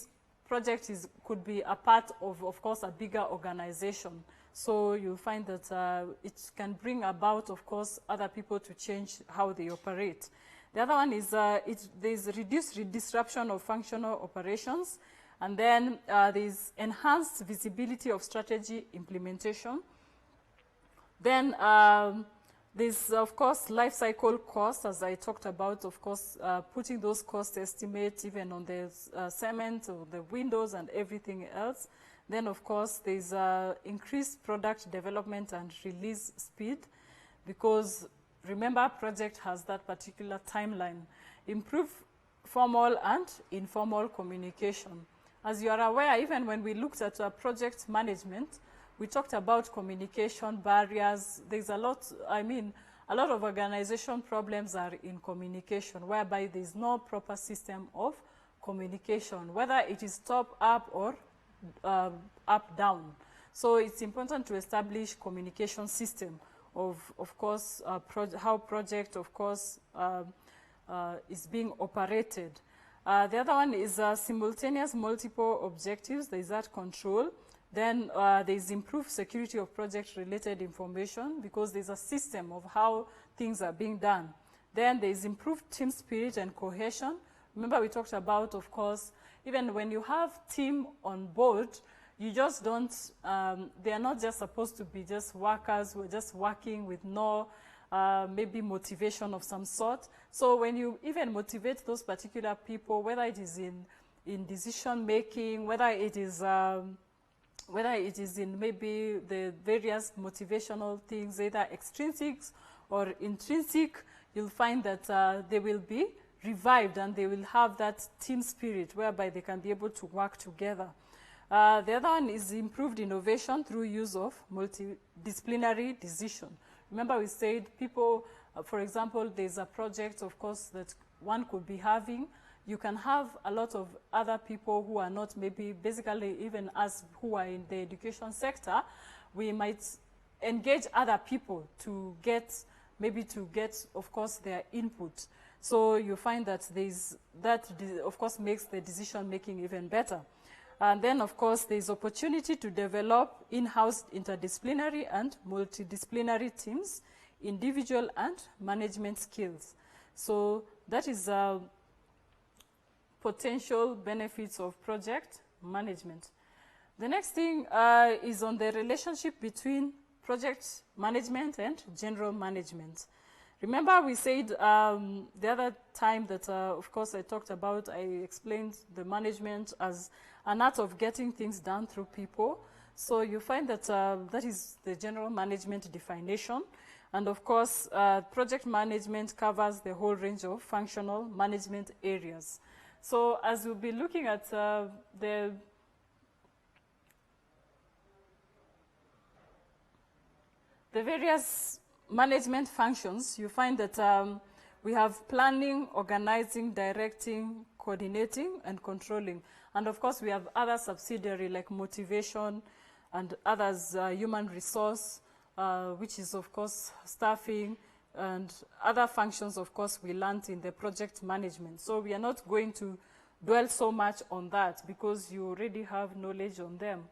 project could be a part of course, a bigger organization. So you'll find that it can bring about, of course, other people to change how they operate. The other one is there's reduced disruption of functional operations, and then there's enhanced visibility of strategy implementation. Then there's, of course, life cycle costs, as I talked about, of course, putting those cost estimates even on the cement or the windows and everything else. Then, of course, there's increased product development and release speed, because remember, project has that particular timeline. Improve formal and informal communication. As you are aware, even when we looked at project management, we talked about communication barriers. There's a lot, a lot of organization problems are in communication, whereby there's no proper system of communication, whether it is top-up or up-down. So it's important to establish communication system of course, how project, of course, is being operated. The other one is simultaneous multiple objectives. There is that control. Then there is improved security of project-related information, because there's a system of how things are being done. Then there is improved team spirit and cohesion. Remember, we talked about, of course, even when you have team on board, you just don't, they are not just supposed to be just workers who are just working with no maybe motivation of some sort. So when you even motivate those particular people, whether it is in decision making, whether it is in maybe the various motivational things, either extrinsic or intrinsic, you'll find that they will be revived and they will have that team spirit whereby they can be able to work together. The other one is improved innovation through use of multidisciplinary decision. Remember, we said people, for example, there's a project, of course, that one could be having. You can have a lot of other people who are not maybe basically even us who are in the education sector. We might engage other people to get, of course, their input. So you find that that, of course, makes the decision making even better. And then, of course, there's opportunity to develop in-house interdisciplinary and multidisciplinary teams, individual and management skills. So that is potential benefits of project management. The next thing is on the relationship between project management and general management. Remember, we said the other time that, of course, I talked about, I explained the management as an art of getting things done through people. So you find that that is the general management definition. And of course, project management covers the whole range of functional management areas. So as we'll be looking at the various management functions, you find that we have planning, organizing, directing, coordinating, and controlling. And of course, we have other subsidiary like motivation and others, human resource, which is, of course, staffing, and other functions, of course, we learned in the project management. So we are not going to dwell so much on that because you already have knowledge on them.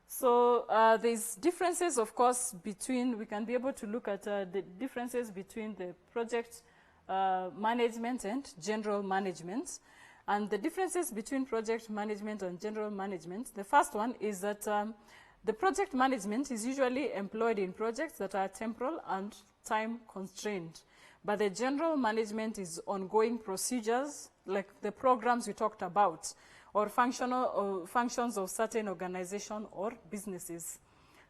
So there's differences, of course, between, we can be able to look at the differences between the project management and general management. And the differences between project management and general management, the first one is that the project management is usually employed in projects that are temporal and time constrained. But the general management is ongoing procedures, like the programs we talked about, or functions of certain organization or businesses.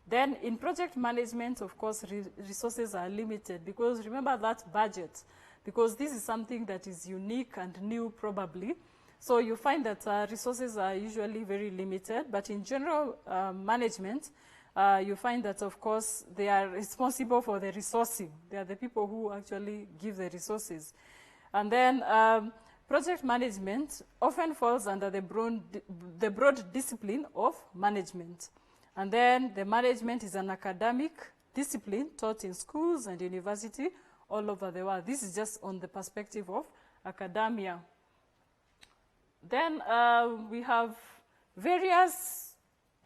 Then in project management, of course, resources are limited, because remember that budget, because this is something that is unique and new probably. So you find that resources are usually very limited, but in general management, you find that, of course, they are responsible for the resourcing. They are the people who actually give the resources. And then project management often falls under the broad discipline of management. And then the management is an academic discipline taught in schools and university all over the world. This is just on the perspective of academia. Then we have various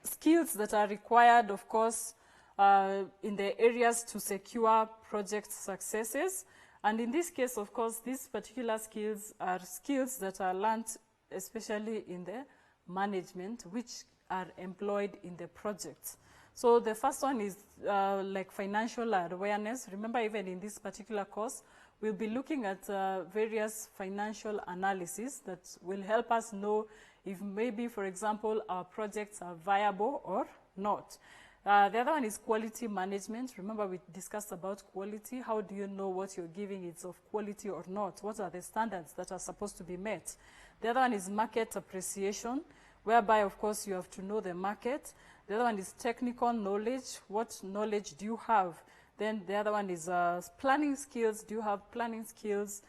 skills that are required, of course, in the areas to secure project successes. And in this case, of course, these particular skills are skills that are learned especially in the management, which are employed in the projects. So the first one is like financial awareness. Remember, even in this particular course, we'll be looking at various financial analysis that will help us know if maybe, for example, our projects are viable or not. The other one is quality management. Remember, we discussed about quality. How do you know what you're giving is of quality or not? What are the standards that are supposed to be met? The other one is market appreciation, whereby, of course, you have to know the market. The other one is technical knowledge. What knowledge do you have? Then the other one is planning skills. Do you have planning skills?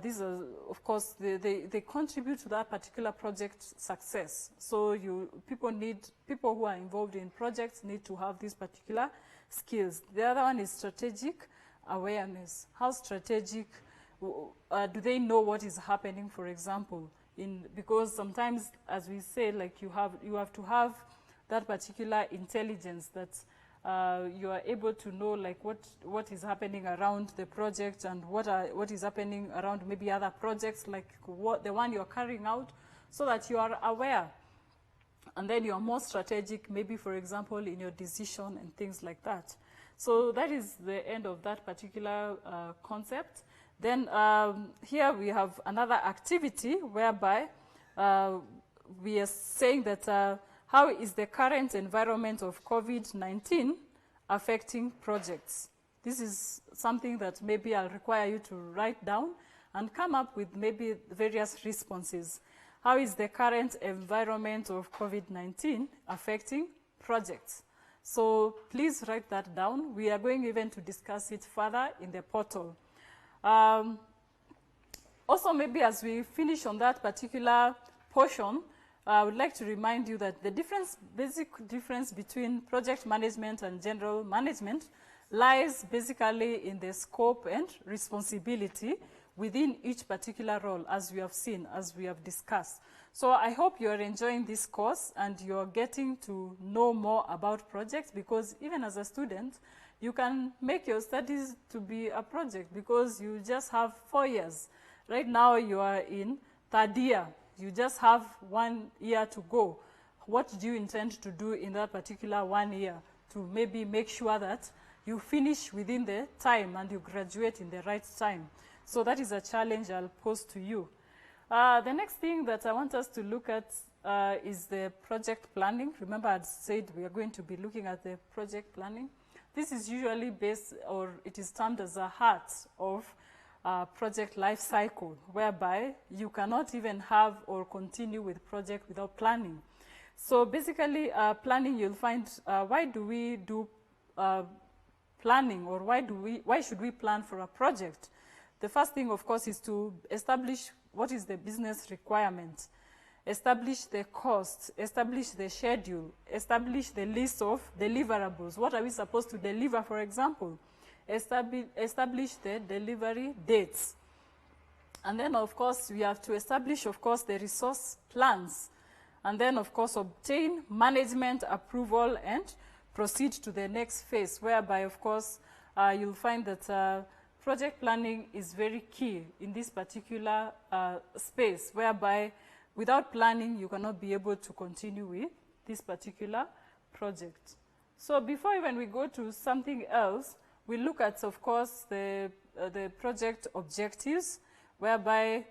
These are, of course, they contribute to that particular project success. So people who are involved in projects need to have these particular skills. The other one is strategic awareness. How strategic do they know what is happening, for example? Because sometimes, as we say, like you have to have that particular intelligence that you are able to know like what is happening around the project and what is happening around maybe other projects, like the one you're carrying out, so that you are aware. And then you are more strategic, maybe, for example, in your decision and things like that. So that is the end of that particular concept. Then here we have another activity whereby we are saying that how is the current environment of COVID-19 affecting projects? This is something that maybe I'll require you to write down and come up with maybe various responses. How is the current environment of COVID-19 affecting projects? So please write that down. We are going even to discuss it further in the portal. Also, maybe as we finish on that particular portion, I would like to remind you that the basic difference between project management and general management lies basically in the scope and responsibility within each particular role, as we have seen, as we have discussed. So I hope you are enjoying this course and you are getting to know more about projects, because even as a student, you can make your studies to be a project because you just have 4 years. Right now you are in third year. You just have 1 year to go. What do you intend to do in that particular 1 year to maybe make sure that you finish within the time and you graduate in the right time? So that is a challenge I'll pose to you. The next thing that I want us to look at is the project planning. Remember, I said we are going to be looking at the project planning. This is usually based, or it is termed as a heart of project life cycle, whereby you cannot even have or continue with project without planning. So basically, planning, you'll find, why do we do planning, or why should we plan for a project? The first thing, of course, is to establish what is the business requirement, establish the cost, establish the schedule, establish the list of deliverables. What are we supposed to deliver, for example? Establish the delivery dates. And then, of course, we have to establish, of course, the resource plans. And then, of course, obtain management approval and proceed to the next phase, whereby, of course, you'll find that project planning is very key in this particular space, whereby without planning, you cannot be able to continue with this particular project. So before even we go to something else, we look at, of course, the project objectives, whereby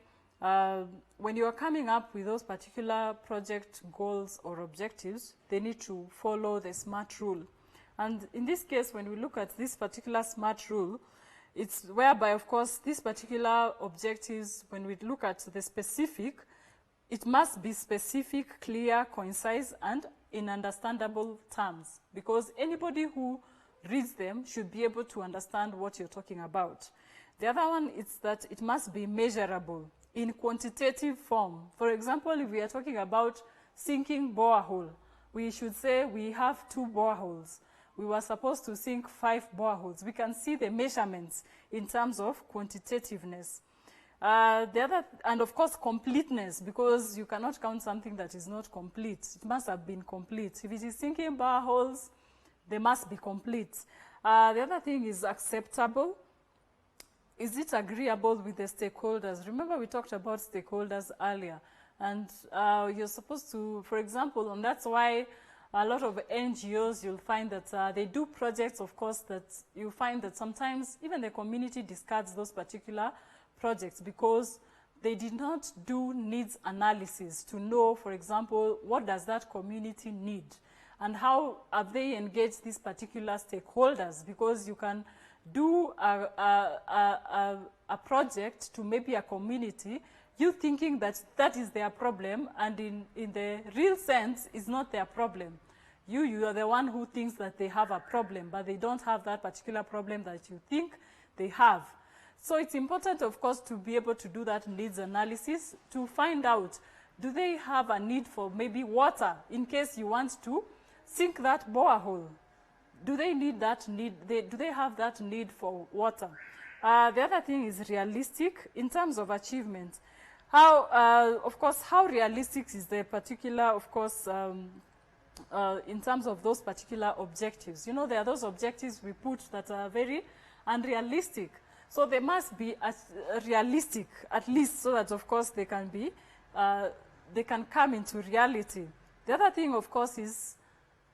when you are coming up with those particular project goals or objectives, they need to follow the SMART rule. And in this case, when we look at this particular SMART rule, it's whereby, of course, these particular objectives, when we look at the specific, it must be specific, clear, concise, and in understandable terms, because anybody who reads them should be able to understand what you're talking about. The other one is that it must be measurable in quantitative form. For example, if we are talking about sinking borehole, we should say we have 2 boreholes. we were supposed to sink 5 boreholes. We can see the measurements in terms of quantitativeness. And of course, completeness, because you cannot count something that is not complete. It must have been complete. If it is sinking boreholes, they must be complete. The other thing is acceptable. Is it agreeable with the stakeholders? Remember, we talked about stakeholders earlier. And you're supposed to, for example, and that's why a lot of NGOs, you'll find that they do projects, of course, that you find that sometimes even the community discards those particular projects because they did not do needs analysis to know, for example, what does that community need and how have they engaged these particular stakeholders, because you can do a project to maybe a community, you thinking that that is their problem, and in the real sense, it's not their problem. You are the one who thinks that they have a problem, but they don't have that particular problem that you think they have. So it's important, of course, to be able to do that needs analysis to find out, do they have a need for maybe water in case you want to sink that borehole? Do they need that need? Do they have that need for water? The other thing is realistic in terms of achievement. How, of course, how realistic is the particular, of course, in terms of those particular objectives? You know, there are those objectives we put that are very unrealistic. So they must be realistic, at least, so that, of course, they can be, they can come into reality. The other thing, of course, is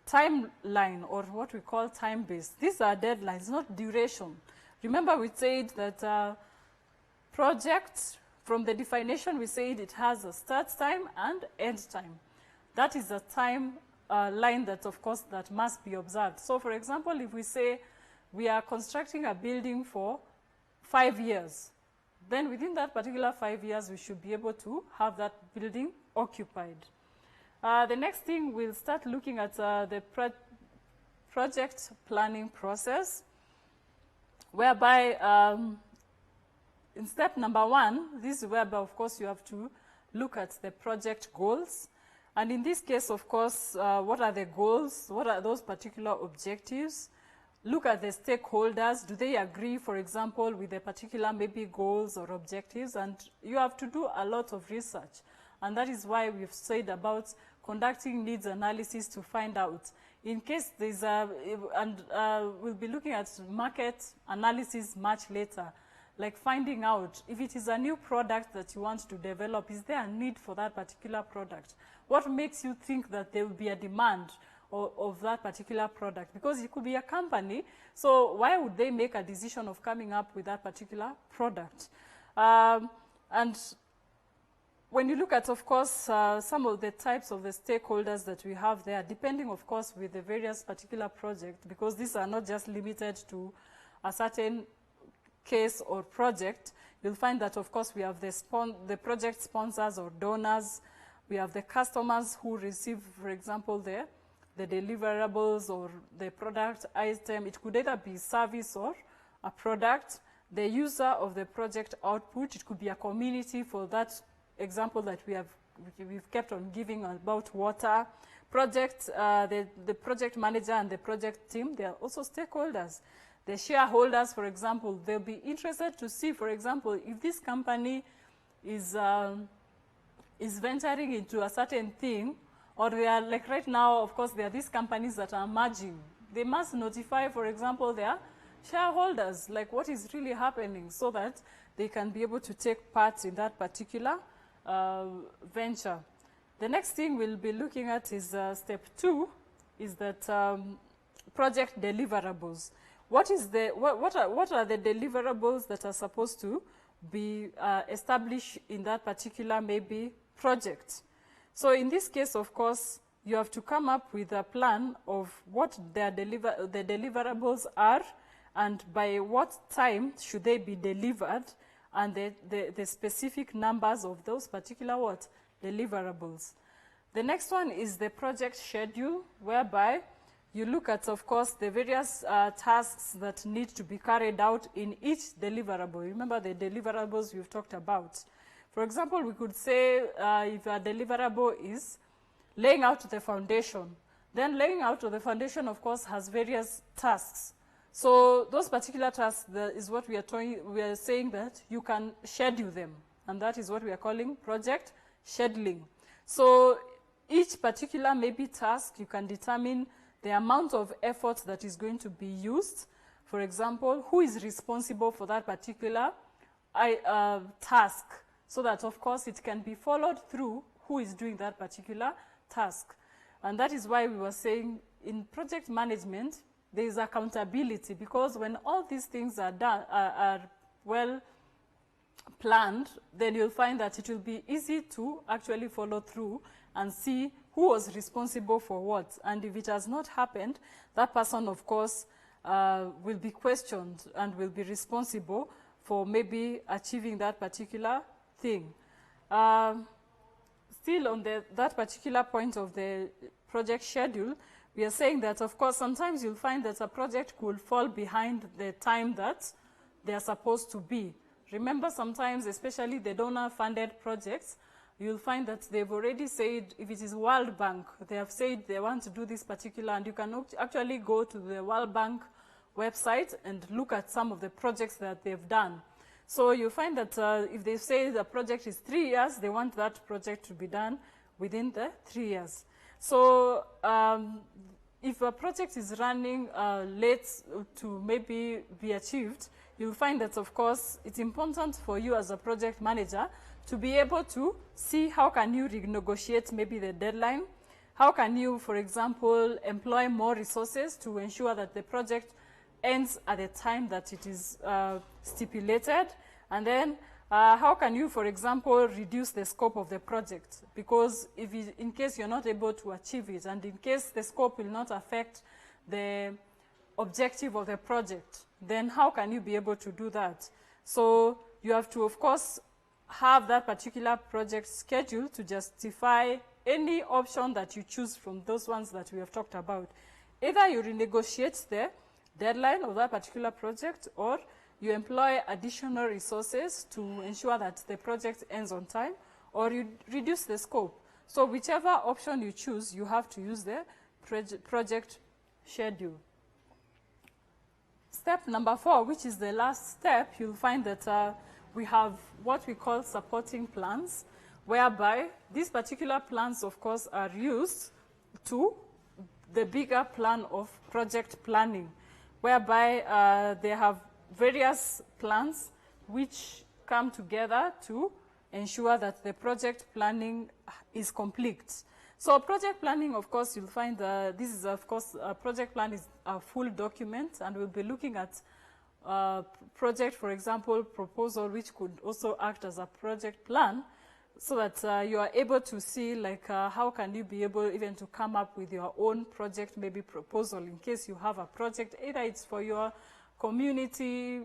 timeline, or what we call time-based. These are deadlines, not duration. Remember, we said that project, from the definition, we said it has a start time and end time. That is a time line that, of course, that must be observed. So, for example, if we say we are constructing a building for 5 years, then within that particular 5 years, we should be able to have that building occupied. The next thing, we'll start looking at the project planning process, whereby in step number 1, this is whereby, of course, you have to look at the project goals. And in this case, of course, what are the goals? What are those particular objectives? Look at the stakeholders. Do they agree, for example, with the particular maybe goals or objectives? And you have to do a lot of research. And that is why we've said about conducting needs analysis to find out. In case there's we'll be looking at market analysis much later, like finding out if it is a new product that you want to develop, is there a need for that particular product? What makes you think that there will be a demand of that particular product? Because it could be a company, so why would they make a decision of coming up with that particular product? And when you look at, of course, some of the types of the stakeholders that we have there, depending, of course, with the various particular projects, because these are not just limited to a certain case or project, you'll find that, of course, we have the project sponsors or donors. We have the customers who receive, for example, the deliverables or the product item. It could either be service or a product. The user of the project output, it could be a community, for that example that we've kept on giving about water. Project, the project manager and the project team, they are also stakeholders. The shareholders, for example, they'll be interested to see, for example, if this company is venturing into a certain thing, or they are, like right now, of course, there are these companies that are merging. They must notify, for example, their shareholders, like what is really happening, so that they can be able to take part in that particular venture. The next thing we'll be looking at is step 2, is that project deliverables. What are the deliverables that are supposed to be established in that particular maybe project? So in this case, of course, you have to come up with a plan of what the deliverables are, and by what time should they be delivered, and the specific numbers of those particular deliverables. The next one is the project schedule, whereby you look at, of course, the various tasks that need to be carried out in each deliverable. Remember the deliverables we've talked about. For example, we could say if a deliverable is laying out the foundation, Then laying out of the foundation, of course, has various tasks. So those particular tasks is what we are saying that you can schedule them. And that is what we are calling project scheduling. So each particular maybe task, you can determine the amount of effort that is going to be used. For example, who is responsible for that particular task, so that, of course, it can be followed through who is doing that particular task. And that is why we were saying in project management, there is accountability, because when all these things are done, are well planned, then you'll find that it will be easy to actually follow through and see who was responsible for what. And if it has not happened, that person, of course, will be questioned and will be responsible for maybe achieving that particular thing. Still on that particular point of the project schedule, we are saying that, of course, sometimes you'll find that a project could fall behind the time that they are supposed to be. Remember, sometimes, especially the donor-funded projects, you'll find that they've already said, if it is World Bank, they have said they want to do this particular, and you can actually go to the World Bank website and look at some of the projects that they've done. So you'll find that if they say the project is 3 years, they want that project to be done within the 3 years. So if a project is running late to maybe be achieved, you'll find that, of course, it's important for you as a project manager to be able to see how can you renegotiate maybe the deadline. How can you, for example, employ more resources to ensure that the project ends at the time that it is stipulated. And then how can you, for example, reduce the scope of the project? Because if in case you're not able to achieve it, and in case the scope will not affect the objective of the project, then how can you be able to do that? So you have to, of course, have that particular project schedule to justify any option that you choose from those ones that we have talked about. Either you renegotiate the deadline of that particular project, or you employ additional resources to ensure that the project ends on time, or you reduce the scope. So whichever option you choose, you have to use the project schedule. Step number 4, which is the last step, you'll find that we have what we call supporting plans, whereby these particular plans, of course, are used to the bigger plan of project planning, whereby they have various plans which come together to ensure that the project planning is complete. So project planning, of course, you'll find this is, of course, a project plan is a full document, and we'll be looking at project, for example, proposal, which could also act as a project plan, so that you are able to see, like, how can you be able even to come up with your own project, maybe proposal, in case you have a project, either it's for your community,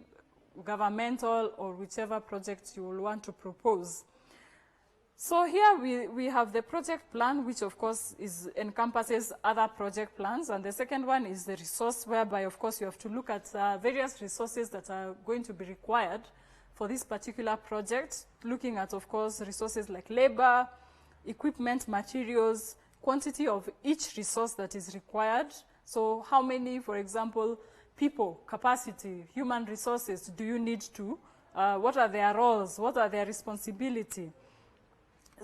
governmental, or whichever project you will want to propose. So here we have the project plan, which of course encompasses other project plans. And the second one is the resource, whereby of course you have to look at various resources that are going to be required for this particular project, looking at, of course, resources like labor, equipment, materials, quantity of each resource that is required. So how many, for example, people, capacity, human resources do you need to, what are their roles, what are their responsibility,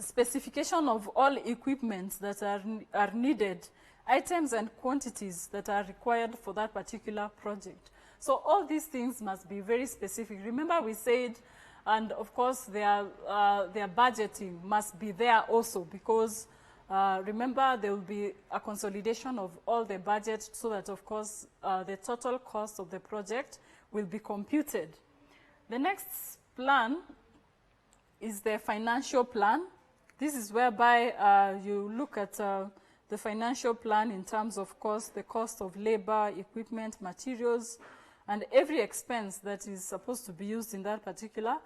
specification of all equipment that are needed, items and quantities that are required for that particular project. So all these things must be very specific. Remember we said, and of course their budgeting must be there also, because remember there will be a consolidation of all the budget, so that of course the total cost of the project will be computed. The next plan is the financial plan. This is whereby you look at the financial plan in terms of cost, the cost of labor, equipment, materials, and every expense that is supposed to be used in that particular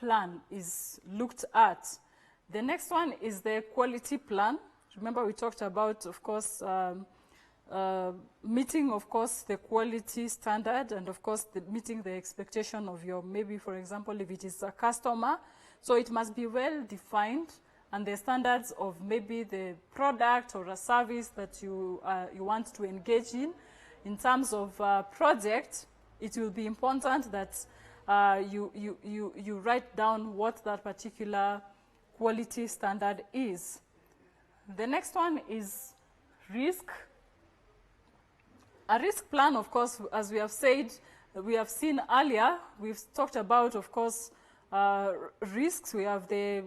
plan is looked at. The next one is the quality plan. Remember we talked about, of course, meeting, of course, the quality standard, and of course meeting the expectation of your, maybe for example, if it is a customer. So it must be well defined and the standards of maybe the product or a service that you want to engage in. In terms of project, it will be important that you write down what that particular quality standard is. The next one is risk. A risk plan, of course, as we have said, we have seen earlier, we've talked about, of course, risks. We have the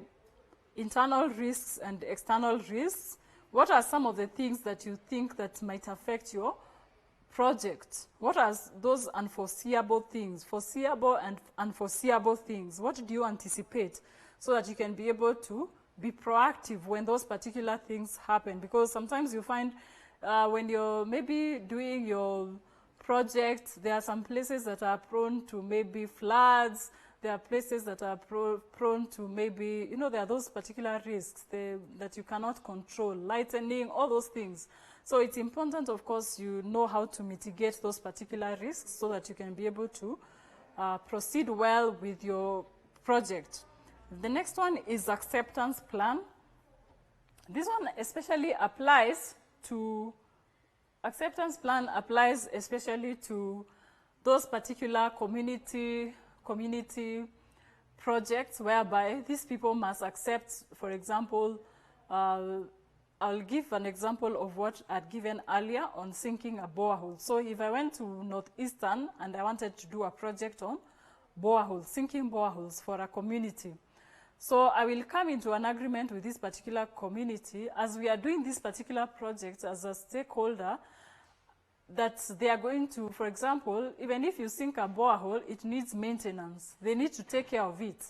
internal risks and external risks. What are some of the things that you think that might affect your project? What are those unforeseeable things, foreseeable and unforeseeable things? What do you anticipate so that you can be able to be proactive when those particular things happen? Because sometimes you find when you're maybe doing your project, there are some places that are prone to maybe floods. There are places that are prone to maybe, you know, there are those particular risks that you cannot control, lightning, all those things. So it's important, of course, you know how to mitigate those particular risks so that you can be able to proceed well with your project. The next one is acceptance plan. This one especially applies to, acceptance plan applies especially to those particular community projects whereby these people must accept, for example, I'll give an example of what I'd given earlier on sinking a borehole. So if I went to Northeastern and I wanted to do a project on boreholes, sinking boreholes for a community, so I will come into an agreement with this particular community as we are doing this particular project as a stakeholder, that they are going to, for example, even if you sink a borehole, it needs maintenance. They need to take care of it.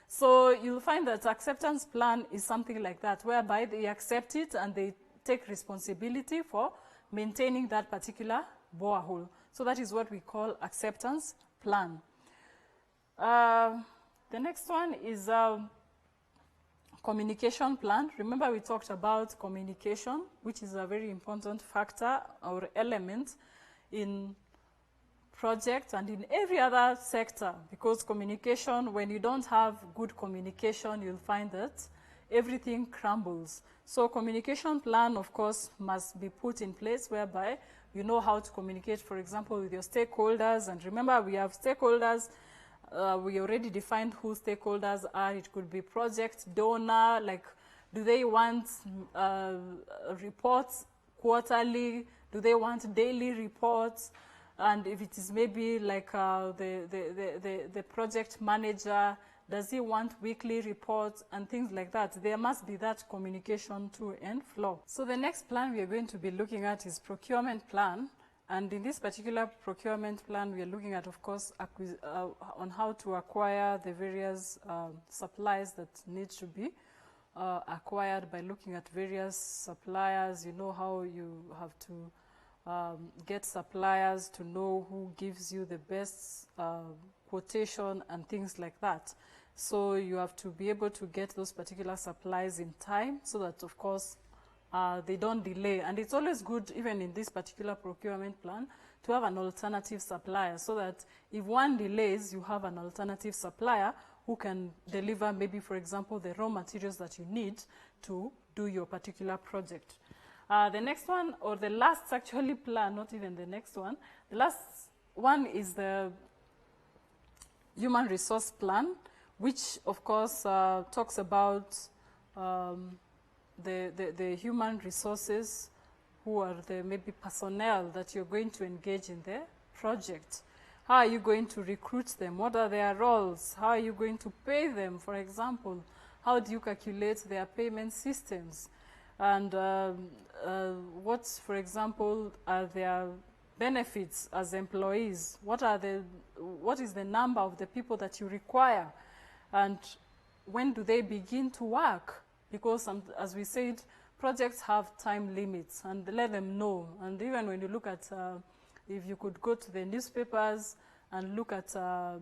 So you'll find that acceptance plan is something like that, whereby they accept it and they take responsibility for maintaining that particular borehole. So that is what we call acceptance plan. The next one is communication plan. Remember, we talked about communication, which is a very important factor or element in projects and in every other sector, because communication, when you don't have good communication, you'll find that everything crumbles. So communication plan, of course, must be put in place whereby you know how to communicate, for example, with your stakeholders. And remember, we have stakeholders. We already defined who stakeholders are. It could be project donor, like do they want reports quarterly? Do they want daily reports? And if it is maybe like the project manager, does he want weekly reports and things like that? There must be that communication to and flow. So the next plan we are going to be looking at is procurement plan. And in this particular procurement plan, we are looking at, of course, on how to acquire the various supplies that need to be acquired by looking at various suppliers. You know how you have to get suppliers to know who gives you the best quotation and things like that. So you have to be able to get those particular supplies in time so that, of course, they don't delay. And it's always good, even in this particular procurement plan, to have an alternative supplier so that if one delays, you have an alternative supplier who can deliver maybe, for example, the raw materials that you need to do your particular project. The next one, or the last actually plan, not even the next one, the last one is the human resource plan, which of course talks about the human resources, who are the maybe personnel that you're going to engage in the project. How are you going to recruit them? What are their roles? How are you going to pay them, for example? How do you calculate their payment systems? And what, for example, are their benefits as employees? What is the number of the people that you require? And when do they begin to work? Because, as we said, projects have time limits, and let them know. And even when you look at, if you could go to the newspapers and look at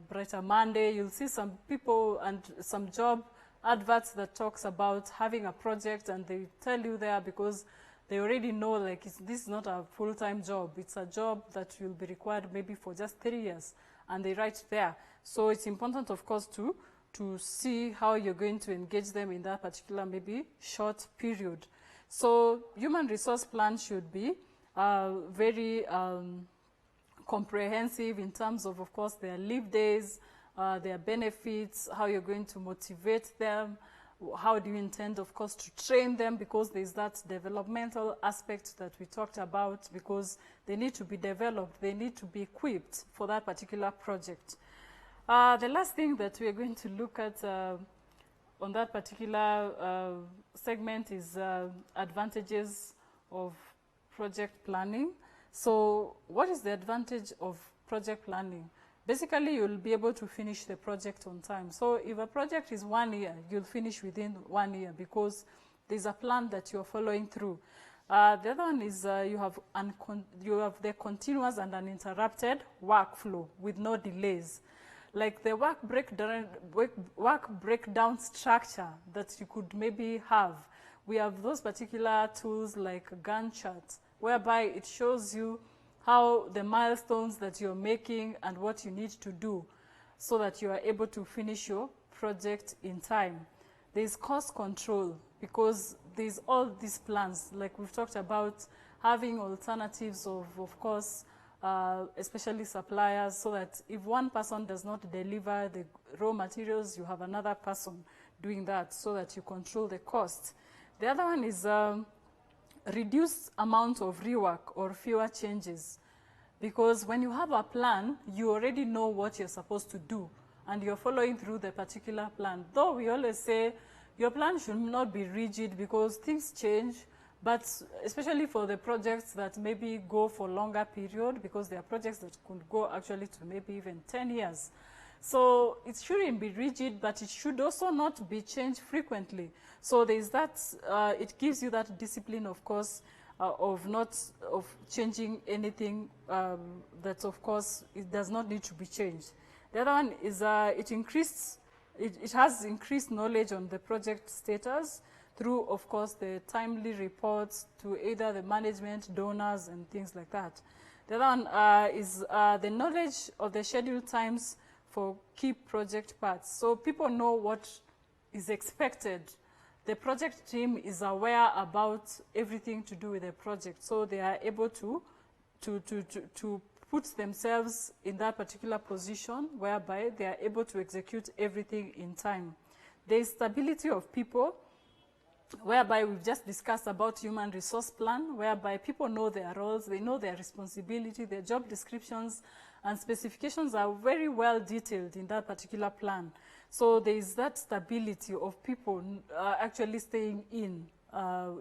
Brighter Monday, you'll see some people and some job adverts that talks about having a project, and they tell you there because they already know, like, this is not a full-time job. It's a job that will be required maybe for just 3 years, and they write there. So it's important, of course, to to see how you're going to engage them in that particular maybe short period. So human resource plan should be very comprehensive in terms of course, their leave days, their benefits, how you're going to motivate them, how do you intend, of course, to train them, because there's that developmental aspect that we talked about, because they need to be developed, they need to be equipped for that particular project. The last thing that we are going to look at on that particular segment is advantages of project planning. So what is the advantage of project planning? Basically, you'll be able to finish the project on time. So if a project is 1 year, you'll finish within 1 year because there's a plan that you're following through. The other one is you have the continuous and uninterrupted workflow with no delays. Like the work breakdown structure that you could maybe have. We have those particular tools like Gantt charts, whereby it shows you how the milestones that you're making and what you need to do so that you are able to finish your project in time. There's cost control because there's all these plans, like we've talked about, having alternatives of course, especially suppliers, so that if one person does not deliver the raw materials, you have another person doing that so that you control the cost. The other one is reduced amount of rework or fewer changes. Because when you have a plan, you already know what you're supposed to do and you're following through the particular plan. Though we always say your plan should not be rigid because things change, but especially for the projects that maybe go for longer period, because there are projects that could go actually to maybe even 10 years. So it shouldn't be rigid, but it should also not be changed frequently. So there's that, it gives you that discipline, of course, of changing anything that, of course, it does not need to be changed. The other one is it has increased knowledge on the project status through, of course, the timely reports to either the management, donors, and things like that. The other one is the knowledge of the schedule times for key project parts. So people know what is expected. The project team is aware about everything to do with the project, so they are able to put themselves in that particular position whereby they are able to execute everything in time. There is stability of people, whereby we've just discussed about human resource plan, whereby people know their roles, they know their responsibility, their job descriptions and specifications are very well detailed in that particular plan. So there is that stability of people actually staying in.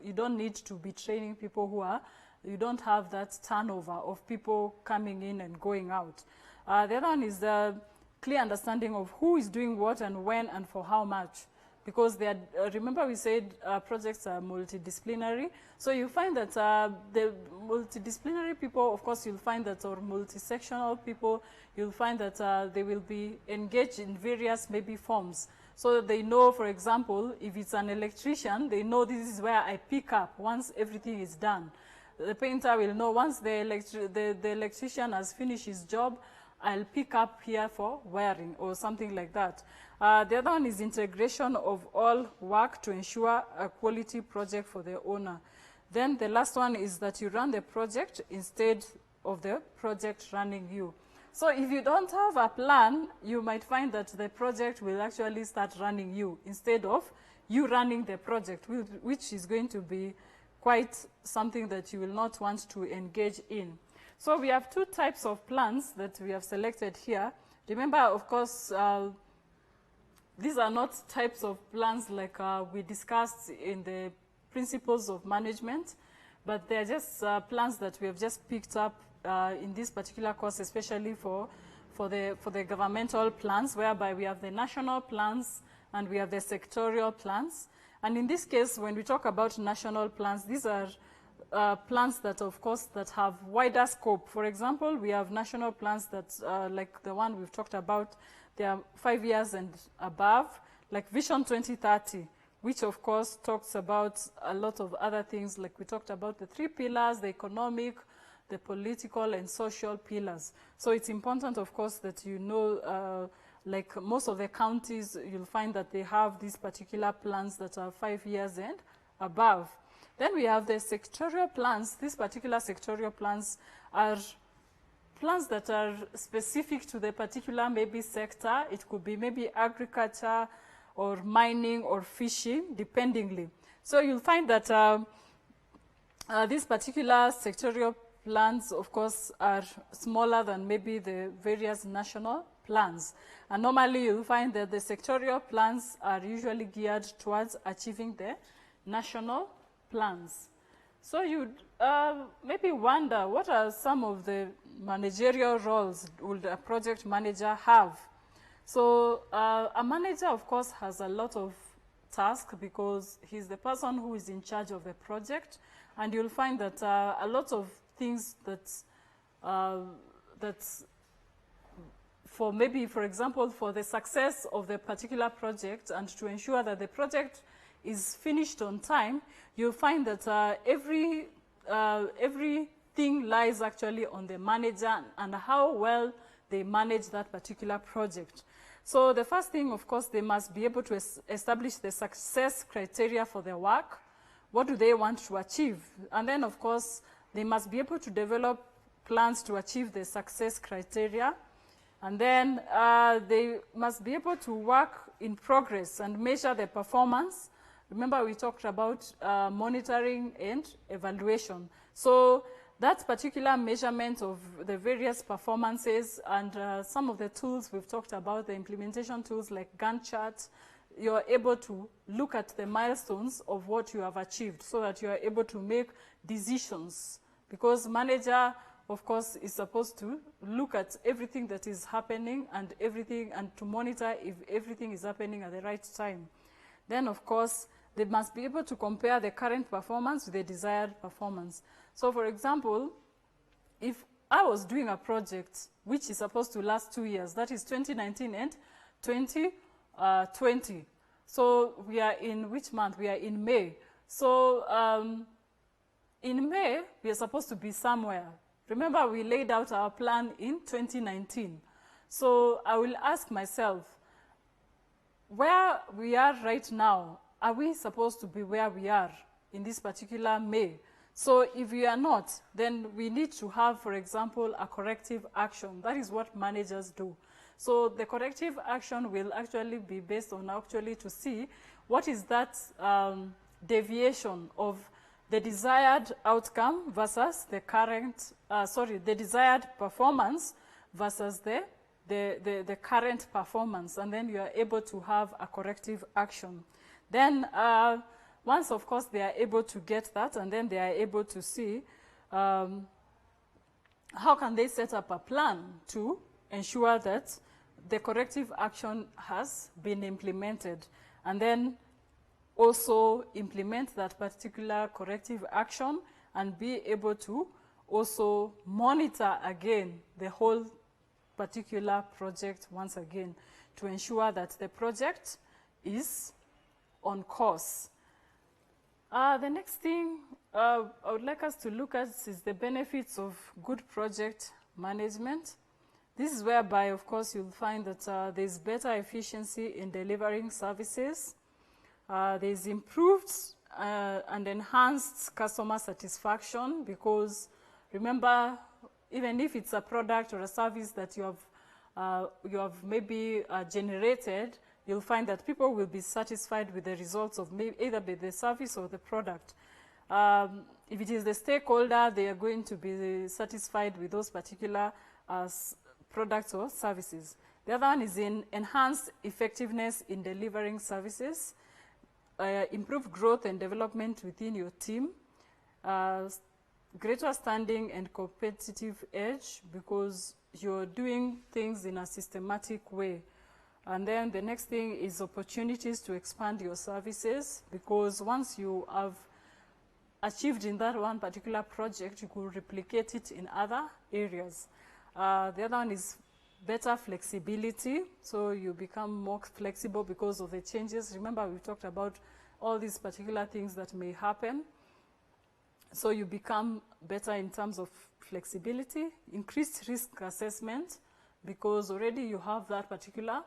You don't need to be training people you don't have that turnover of people coming in and going out. The other one is the clear understanding of who is doing what and when and for how much. Because they are, remember we said projects are multidisciplinary. So you find that the multidisciplinary people, of course, you'll find that, or multi-sectional people, you'll find that they will be engaged in various maybe forms. So they know, for example, if it's an electrician, they know this is where I pick up once everything is done. The painter will know once the electrician has finished his job, I'll pick up here for wiring or something like that. The other one is integration of all work to ensure a quality project for the owner. Then the last one is that you run the project instead of the project running you. So if you don't have a plan, you might find that the project will actually start running you instead of you running the project, which is going to be quite something that you will not want to engage in. So we have two types of plans that we have selected here. Remember, of course, these are not types of plans like we discussed in the principles of management, but they're just plans that we have just picked up in this particular course, especially for the governmental plans, whereby we have the national plans and we have the sectorial plans. And in this case, when we talk about national plans, these are plans that, of course, that have wider scope. For example, we have national plans that, like the one we've talked about, they are 5 years and above, like Vision 2030, which, of course, talks about a lot of other things, like we talked about the 3 pillars, the economic, the political, and social pillars. So it's important, of course, that you know like most of the counties, you'll find that they have these particular plans that are 5 years and above. Then we have the sectorial plans. These particular sectorial plans are plans that are specific to the particular maybe sector. It could be maybe agriculture or mining or fishing, dependingly. So you'll find that these particular sectorial plans, of course, are smaller than maybe the various national plans. And normally you'll find that the sectorial plans are usually geared towards achieving the national plans. So you'd maybe wonder, what are some of the managerial roles would a project manager have? So a manager, of course, has a lot of tasks because he's the person who is in charge of the project, and you'll find that a lot of things that's for maybe, for example, for the success of the particular project and to ensure that the project is finished on time, you'll find that everything lies actually on the manager and how well they manage that particular project. So the first thing, of course, they must be able to establish the success criteria for their work. What do they want to achieve? And then, of course, they must be able to develop plans to achieve the success criteria. And then they must be able to work in progress and measure the performance. Remember, we talked about monitoring and evaluation. So that particular measurement of the various performances and some of the tools we've talked about, the implementation tools like Gantt charts, you're able to look at the milestones of what you have achieved so that you are able to make decisions. Because manager, of course, is supposed to look at everything that is happening and to monitor if everything is happening at the right time. Then, of course, they must be able to compare the current performance with the desired performance. So, for example, if I was doing a project which is supposed to last 2 years, that is 2019 and 2020. So we are in which month? We are in May. So in May, we are supposed to be somewhere. Remember, we laid out our plan in 2019. So I will ask myself, where we are right now, are we supposed to be where we are in this particular May? So if we are not, then we need to have, for example, a corrective action. That is what managers do. So the corrective action will actually be based on actually to see what is that deviation of the desired outcome versus the current, the desired performance versus the current performance, and then you are able to have a corrective action. Then once, of course, they are able to get that, and then they are able to see how can they set up a plan to ensure that the corrective action has been implemented, and then also implement that particular corrective action and be able to also monitor again the whole particular project once again to ensure that the project is on course. The next thing I would like us to look at is the benefits of good project management. This is whereby, of course, you'll find that there's better efficiency in delivering services. There's improved and enhanced customer satisfaction because, remember, even if it's a product or a service that you have maybe generated, you'll find that people will be satisfied with the results of either the service or the product. If it is the stakeholder, they are going to be satisfied with those particular products or services. The other one is in enhanced effectiveness in delivering services, improve growth and development within your team, greater standing and competitive edge because you're doing things in a systematic way. And then the next thing is opportunities to expand your services because once you have achieved in that one particular project, you could replicate it in other areas. The other one is better flexibility, so you become more flexible because of the changes. Remember, we talked about all these particular things that may happen. So you become better in terms of flexibility, increased risk assessment, because already you have that particular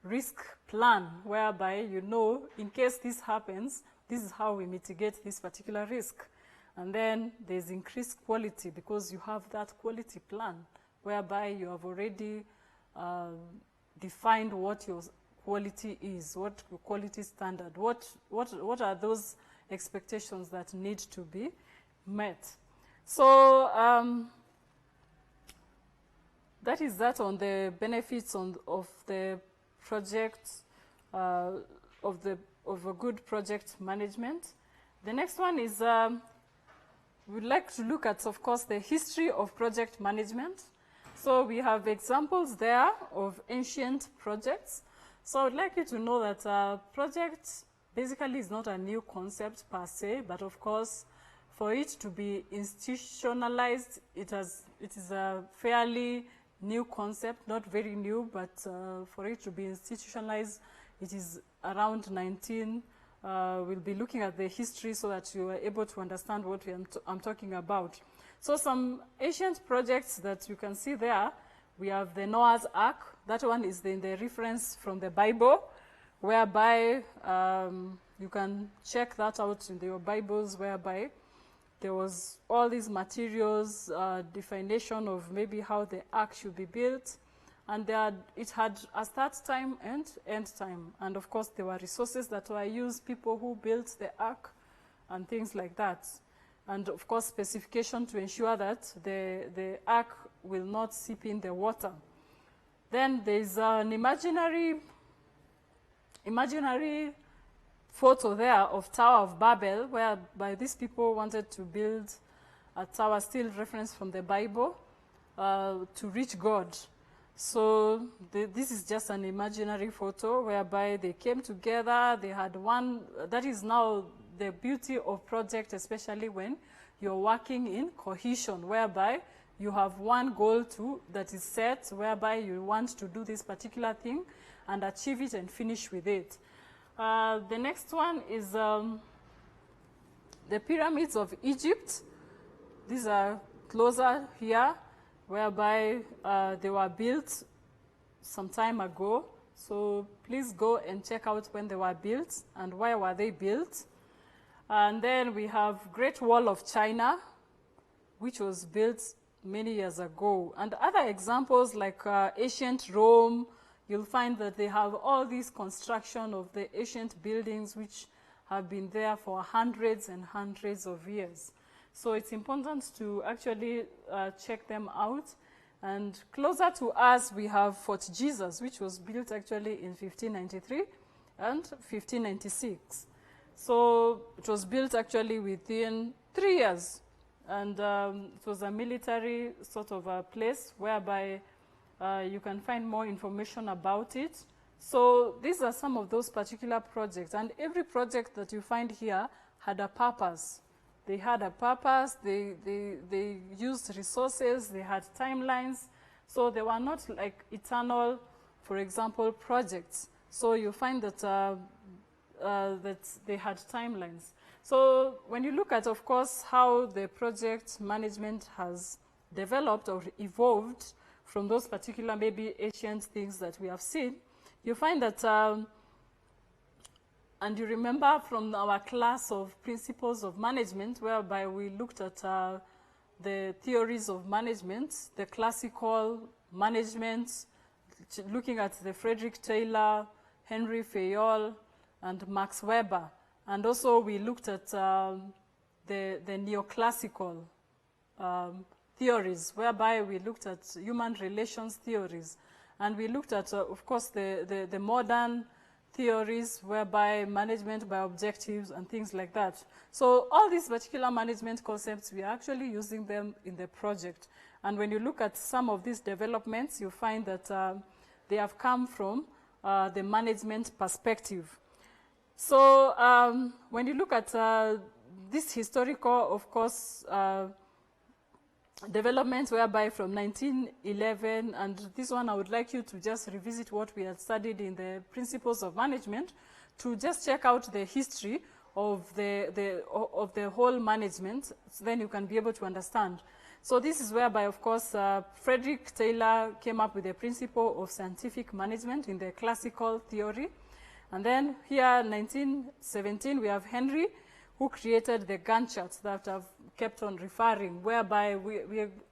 risk plan whereby you know in case this happens, this is how we mitigate this particular risk. And then there's increased quality because you have that quality plan whereby you have already defined what your quality is, what your quality standard, what are those expectations that need to be met. So that is that on the benefits of the project, of a good project management. The next one is we'd like to look at, of course, the history of project management. So we have examples there of ancient projects. So I would like you to know that project basically is not a new concept per se, but of course, for it to be institutionalized, it is a fairly new concept, not very new, but for it to be institutionalized, it is around 19. We'll be looking at the history so that you are able to understand what I'm talking about. So some ancient projects that you can see there, we have the Noah's Ark. That one is in the reference from the Bible, whereby you can check that out in your Bibles, whereby there was all these materials, definition of maybe how the ark should be built, and it had a start time and end time. And of course, there were resources that were used, people who built the ark, and things like that. And of course, specification to ensure that the ark will not seep in the water. Then there's an imaginary photo there of Tower of Babel, whereby these people wanted to build a tower, still reference from the Bible, to reach God. So this is just an imaginary photo whereby they came together, they had one. That is now the beauty of project, especially when you're working in cohesion, whereby you have one goal that is set, whereby you want to do this particular thing and achieve it and finish with it. The next one is the pyramids of Egypt. These are closer here, whereby they were built some time ago. So please go and check out when they were built and why were they built. And then we have Great Wall of China, which was built many years ago. And other examples like ancient Rome, you'll find that they have all these construction of the ancient buildings which have been there for hundreds and hundreds of years. So it's important to actually check them out. And closer to us, we have Fort Jesus, which was built actually in 1593 and 1596. So it was built actually within 3 years. And it was a military sort of a place whereby you can find more information about it. So these are some of those particular projects. And every project that you find here had a purpose. They had a purpose, they used resources, they had timelines. So they were not like eternal, for example, projects. So you find that, that they had timelines. So when you look at, of course, how the project management has developed or evolved from those particular maybe ancient things that we have seen, you find that, and you remember from our class of principles of management, whereby we looked at the theories of management, the classical management, looking at the Frederick Taylor, Henry Fayol, and Max Weber. And also we looked at the neoclassical theories, whereby we looked at human relations theories. And we looked at, of course, the modern theories, whereby management by objectives and things like that. So all these particular management concepts, we are actually using them in the project. And when you look at some of these developments, you find that they have come from the management perspective. So when you look at this historical, of course, development whereby from 1911, and this one I would like you to just revisit what we had studied in the principles of management, to just check out the history of the whole management, so then you can be able to understand. So this is whereby, of course, Frederick Taylor came up with the principle of scientific management in the classical theory. And then here, 1917, we have Henry, who created the Gantt charts that I've kept on referring, whereby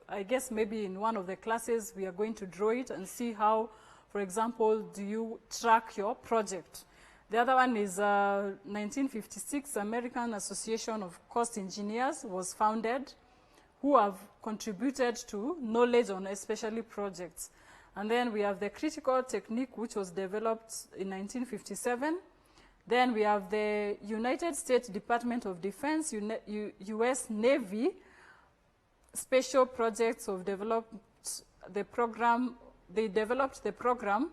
I guess maybe in one of the classes we are going to draw it and see how, for example, do you track your project. The other one is 1956, American Association of Cost Engineers was founded, who have contributed to knowledge on especially projects. And then we have the critical technique, which was developed in 1957. Then we have the United States Department of Defense, U.S. Navy, special projects of developed the program. They developed the program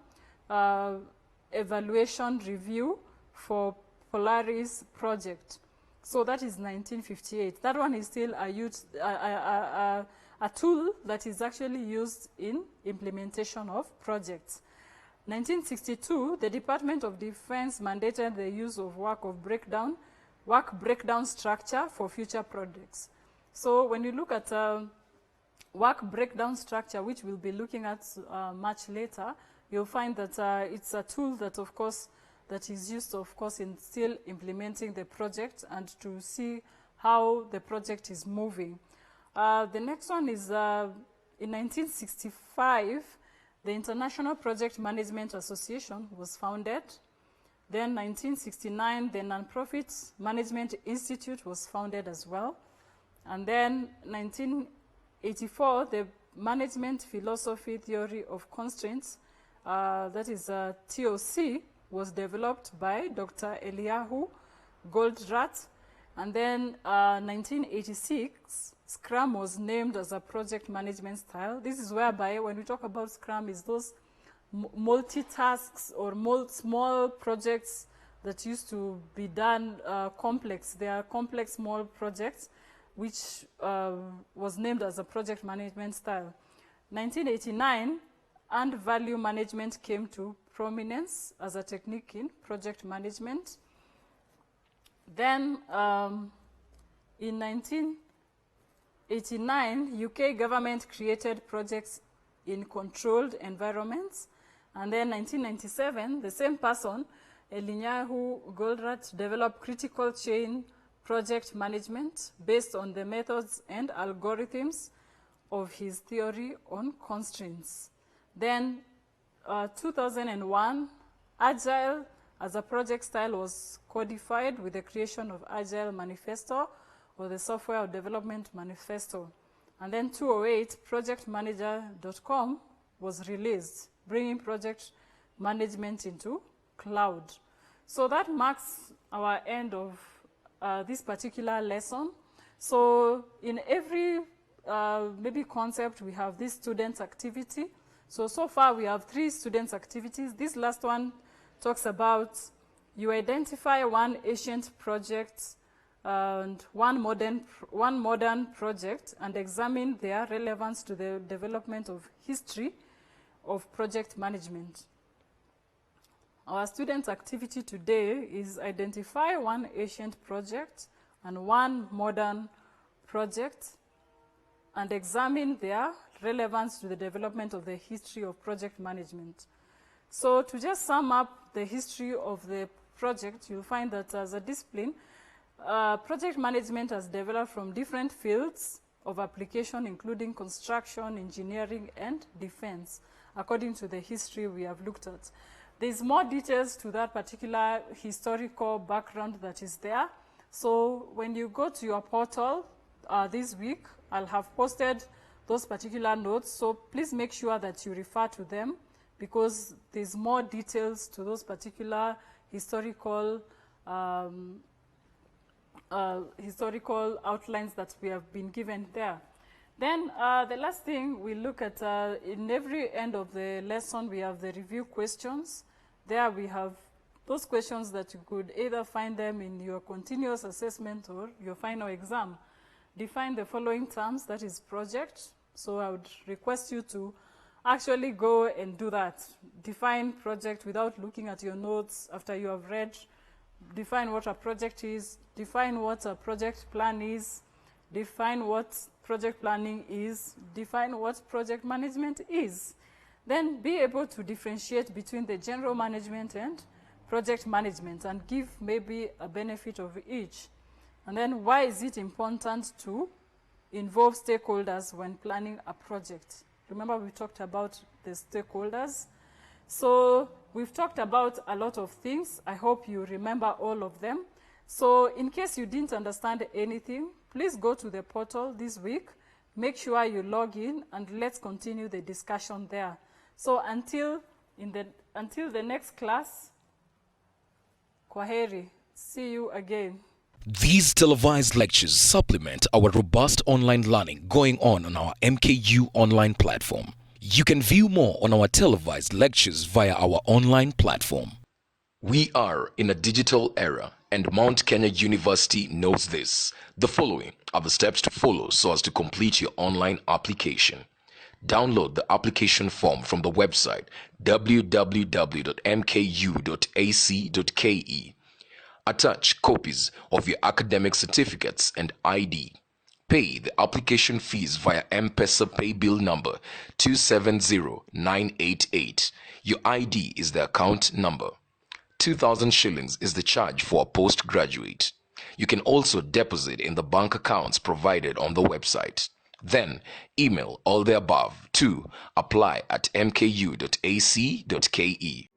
evaluation review for Polaris project. So that is 1958. That one is still a tool that is actually used in implementation of projects. 1962, the Department of Defense mandated the use of work breakdown structure for future projects. So when you look at work breakdown structure, which we'll be looking at much later, you'll find that it's a tool that, of course, that is used, of course, in still implementing the project and to see how the project is moving. The next one is in 1965, the International Project Management Association was founded. Then 1969, the Nonprofit Management Institute was founded as well. And then 1984, the Management Philosophy Theory of Constraints, that is TOC, was developed by Dr. Eliyahu Goldratt. And then 1986, Scrum was named as a project management style. This is whereby when we talk about Scrum is those multitasks or small projects that used to be done complex. They are complex small projects which was named as a project management style. 1989, and value management came to prominence as a technique in project management. Then in 1989, UK government created projects in controlled environments. And then 1997, the same person, Eliyahu Goldratt, developed critical chain project management based on the methods and algorithms of his theory on constraints. Then 2001, Agile as a project style was codified with the creation of Agile Manifesto, or the Software Development Manifesto. And then 2008, projectmanager.com was released, bringing project management into cloud. So that marks our end of this particular lesson. So in every maybe concept, we have this student activity. So far we have 3 student activities. This last one talks about you identify one ancient project and one modern project and examine their relevance to the development of history of project management. Our student activity today is identify one ancient project and one modern project and examine their relevance to the development of the history of project management. So to just sum up the history of the project, you'll find that as a discipline, project management has developed from different fields of application, including construction, engineering, and defense, according to the history we have looked at. There's more details to that particular historical background that is there. So when you go to your portal this week, I'll have posted those particular notes. So please make sure that you refer to them because there's more details to those particular historical outlines that we have been given there. Then the last thing we look at, in every end of the lesson, we have the review questions. There we have those questions that you could either find them in your continuous assessment or your final exam. Define the following terms, that is project. So I would request you to actually go and do that. Define project without looking at your notes after you have read. Define what a project is. Define what a project plan is. Define what project planning is, define what project management is. Then be able to differentiate between the general management and project management and give maybe a benefit of each. And then why is it important to involve stakeholders when planning a project? Remember we talked about the stakeholders. So we've talked about a lot of things. I hope you remember all of them. So in case you didn't understand anything, please go to the portal this week. Make sure you log in and let's continue the discussion there. So until the next class, kwaheri. See you again. These televised lectures supplement our robust online learning going on our MKU online platform. You can view more on our televised lectures via our online platform. We are in a digital era, and Mount Kenya University knows this. The following are the steps to follow so as to complete your online application. Download the application form from the website www.mku.ac.ke. Attach copies of your academic certificates and ID. Pay the application fees via M-Pesa pay bill number 270988. Your ID is the account number. 2,000 shillings is the charge for a postgraduate. You can also deposit in the bank accounts provided on the website. Then email all the above to apply@mku.ac.ke.